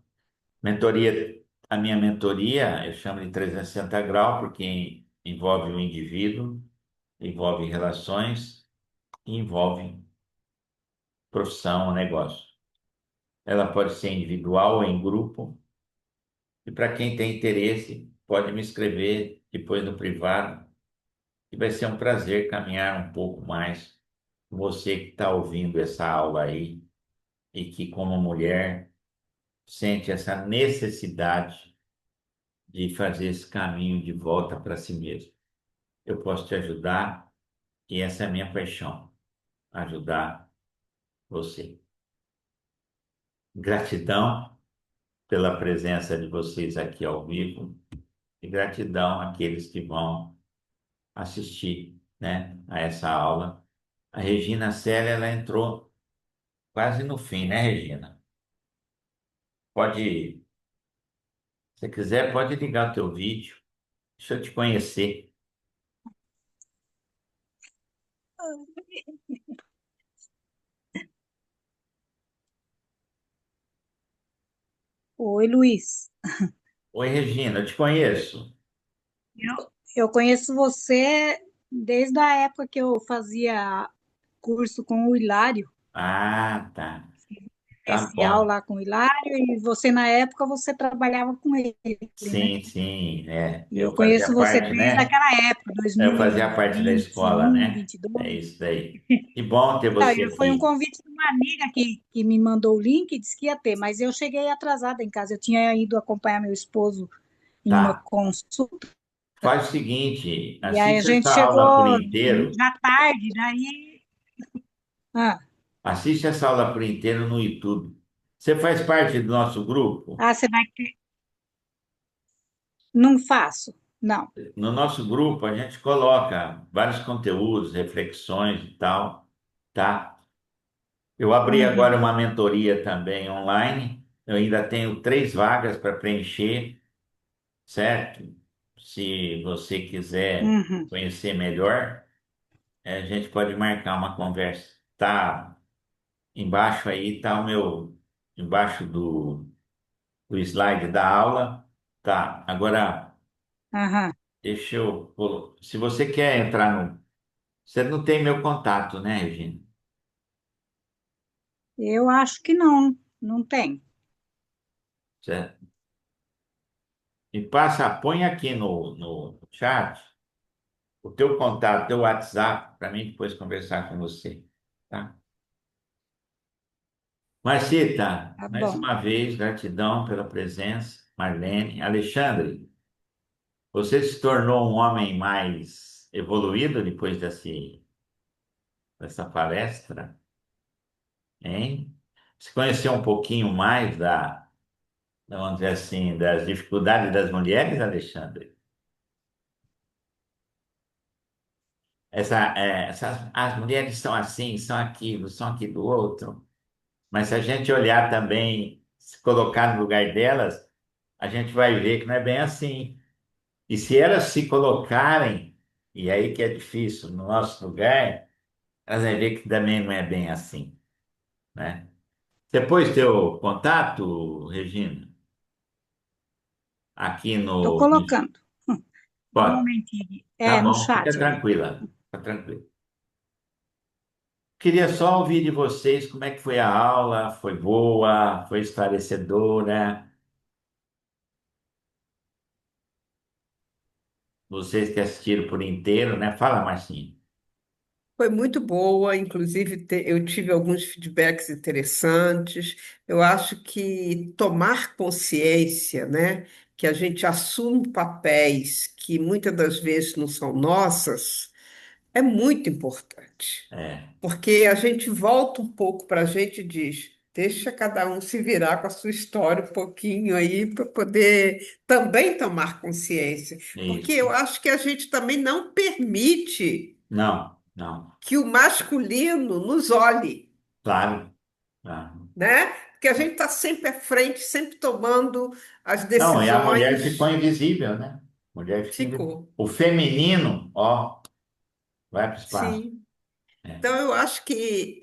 mentoria, a minha mentoria, eu chamo de 360 graus, porque envolve o indivíduo, envolve relações e envolve profissão, negócio. Ela pode ser individual ou em grupo. E para quem tem interesse, pode me escrever depois no privado, e vai ser um prazer caminhar um pouco mais com você que está ouvindo essa aula aí e que, como mulher, sente essa necessidade de fazer esse caminho de volta para si mesmo. Eu posso te ajudar e essa é a minha paixão, ajudar você. Gratidão pela presença de vocês aqui ao vivo e gratidão àqueles que vão assistir, né, a essa aula. A Regina Célia, ela entrou quase no fim, né, Regina? Pode, se você quiser, pode ligar o teu vídeo. Deixa eu te conhecer. Oi, Luiz. Oi, Regina, eu te conheço. Eu conheço você desde a época que eu fazia curso com o Hilário, Ah, tá. Tá especial bom. lá com o Hilário, e você, na época, você trabalhava com ele, né? Sim, sim, é. E eu Eu conheço fazia você parte, desde né? aquela época, Eu fazia parte da escola, 2021, né? É 22. isso daí. Que bom ter Não, você e foi um aqui. convite de uma amiga que me mandou o link e disse que ia ter, mas eu cheguei atrasada em casa. Eu tinha ido acompanhar meu esposo em uma Tá. consulta, Faz o seguinte, e aí a assiste gente essa aula por chegou inteiro. já tarde, daí. Ah, Assiste essa aula por inteiro no YouTube. Você faz parte do nosso grupo? você vai. Não faço, não. No nosso grupo, a gente coloca vários conteúdos, reflexões e tal, tá? Eu abri agora Uhum, uma mentoria também online. Eu ainda tenho 3 vagas para preencher, certo? Se você quiser uhum, conhecer melhor, a gente pode marcar uma conversa. Tá embaixo aí, tá embaixo do slide da aula. Tá, agora aham. deixa se você quer entrar no. Você não tem meu contato, né, Regina? Eu acho que não, não tem. Certo? Me passa, põe aqui no chat o teu contato, teu WhatsApp, para mim depois conversar com você, tá? Marcita, Tá mais bom. uma vez, gratidão pela presença. Marlene, Alexandre, você se tornou um homem mais evoluído depois dessa palestra, hein? Se conheceu um pouquinho mais vamos dizer assim, das dificuldades das mulheres, Alexandre? As mulheres são assim, são aquilo do outro. Mas se a gente olhar também, se colocar no lugar delas, a gente vai ver que não é bem assim. E se elas se colocarem, e aí que é difícil, no nosso lugar, elas vão ver que também não é bem assim, né? Depois teu contato, Regina, aqui Estou no. colocando. Dá um Pode, momentinho. tá É, no bom, fica chat ali. tranquila, fica tranquila. Queria só ouvir de vocês como é que foi a aula, foi boa, foi esclarecedora. Vocês que assistiram por inteiro, né? Fala, Marcinho. Foi muito boa, inclusive eu tive alguns feedbacks interessantes. Eu acho que tomar consciência, né, que a gente assume papéis que muitas das vezes não são nossas, é muito importante. É, Porque a gente volta um pouco para a gente e diz: deixa cada um se virar com a sua história um pouquinho aí para poder também tomar consciência. Porque isso. eu acho que a gente também não permite Não, não. que o masculino nos olhe, Claro, claro. né? Porque a gente está sempre à frente, sempre tomando as Não, e a mulher ficou decisões. invisível, né? Mulher ficou invisível. Ficou. O feminino, ó, vai para o espaço. Sim. É, Então, eu acho que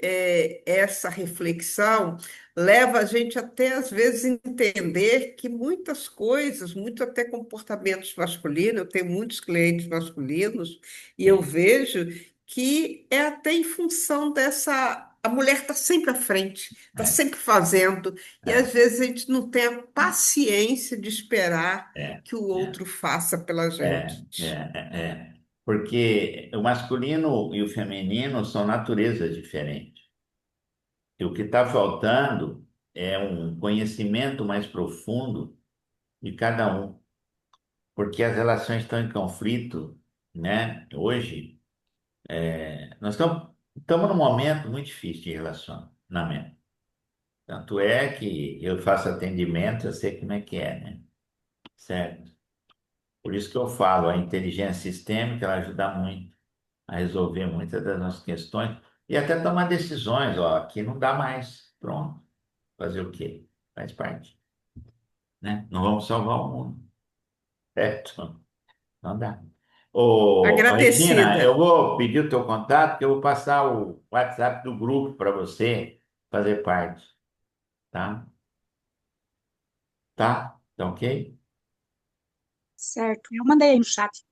essa reflexão leva a gente até, às vezes, entender que muitas coisas, muito até comportamentos masculinos, eu tenho muitos clientes masculinos, e eu sim, vejo que é até em função dessa. A mulher está sempre à frente, está é, sempre fazendo, e é, às vezes a gente não tem a paciência de esperar é, que o é, outro faça pela é, gente. é. Porque o masculino e o feminino são naturezas diferentes. E o que está faltando é um conhecimento mais profundo de cada um, porque as relações estão em conflito, né? Hoje, nós estamos num momento muito difícil de relacionamento. Tanto é que eu faço atendimento, eu sei como é que é, né? Certo? Por isso que eu falo, a inteligência sistêmica ela ajuda muito a resolver muitas das nossas questões e até tomar decisões, ó, aqui não dá mais, pronto, fazer o quê? Faz parte, né? Não vamos salvar o mundo, certo? Não dá. Ô, Regina, eu Agradecida. vou pedir o teu contato, que eu vou passar o WhatsApp do grupo para você fazer parte, tá? Tá? Tá ok? Certo. Eu mandei aí no chat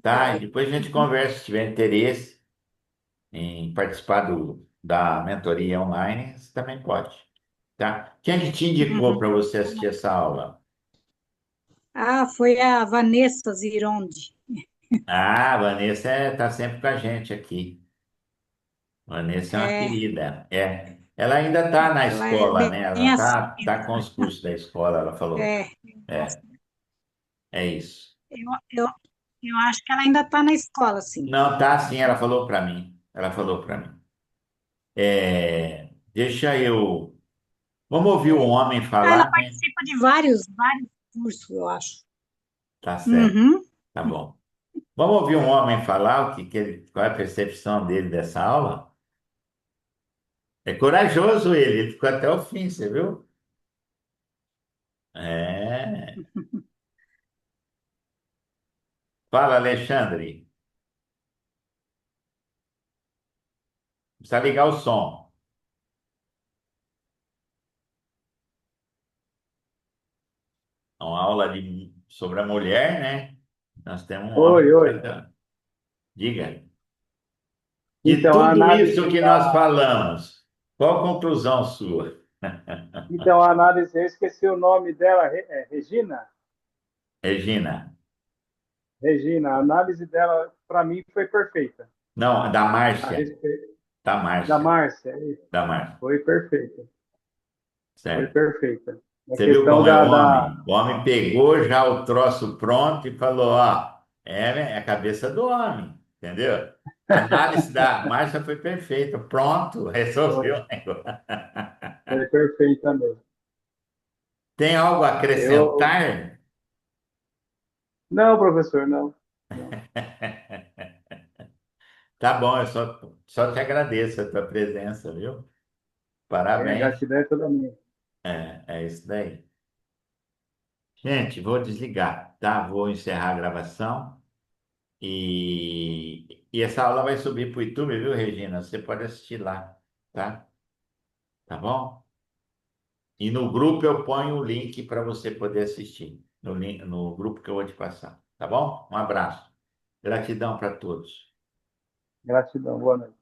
para Tá? E ver. depois a gente Uhum. conversa, se tiver interesse em participar da mentoria online, você também pode, tá? Quem é que te indicou Uhum. para você assistir essa aula? Ah, foi a Vanessa Zirondi. Ah, a Vanessa tá sempre com a gente aqui. Vanessa é uma É, querida. É. Ela ainda está na ela é escola, né? bem Ela assim tá com mesmo. os cursos da escola, ela falou. É, eu É, gosto. é isso. Eu, eu acho que ela ainda está na escola, sim. Não, tá sim, ela falou para mim. Ela falou para mim. Deixa eu. Vamos ouvir o homem Ah, ela falar, né? participa de vários cursos, eu acho. Tá certo, Uhum. tá bom. Vamos ouvir um homem falar qual é a percepção dele dessa aula? É corajoso ele ficou até o fim, você viu? É. Fala, Alexandre. Precisa ligar o som. É uma aula sobre a mulher, né? Nós temos um Oi, homem. oi. Diga. De Então, a tudo isso análise que nós da. falamos, qual a conclusão sua? Então, a análise, eu esqueci o nome dela, é Regina? Regina. Regina, a análise dela, para mim, foi perfeita. Não, da A Márcia. respeito Da da Márcia. Márcia, Da Márcia. foi perfeita. Foi Certo. perfeita. A Você viu questão como é o da. homem? O homem pegou já o troço pronto e falou: ó, é a cabeça do homem, entendeu? A análise da Márcia foi perfeita. Pronto, Foi, resolveu o negócio. foi perfeita mesmo. Tem algo a Eu. acrescentar? Não, professor, não. Não. Tá bom, eu só te agradeço a tua presença, viu? A Parabéns. gratidão é toda minha. É isso daí. Gente, vou desligar, tá? Vou encerrar a gravação e essa aula vai subir para o YouTube, viu, Regina? Você pode assistir lá, tá? Tá bom? E no grupo eu ponho o link para você poder assistir, no grupo que eu vou te passar, tá bom? Um abraço. Gratidão para todos. Gratidão. Boa noite.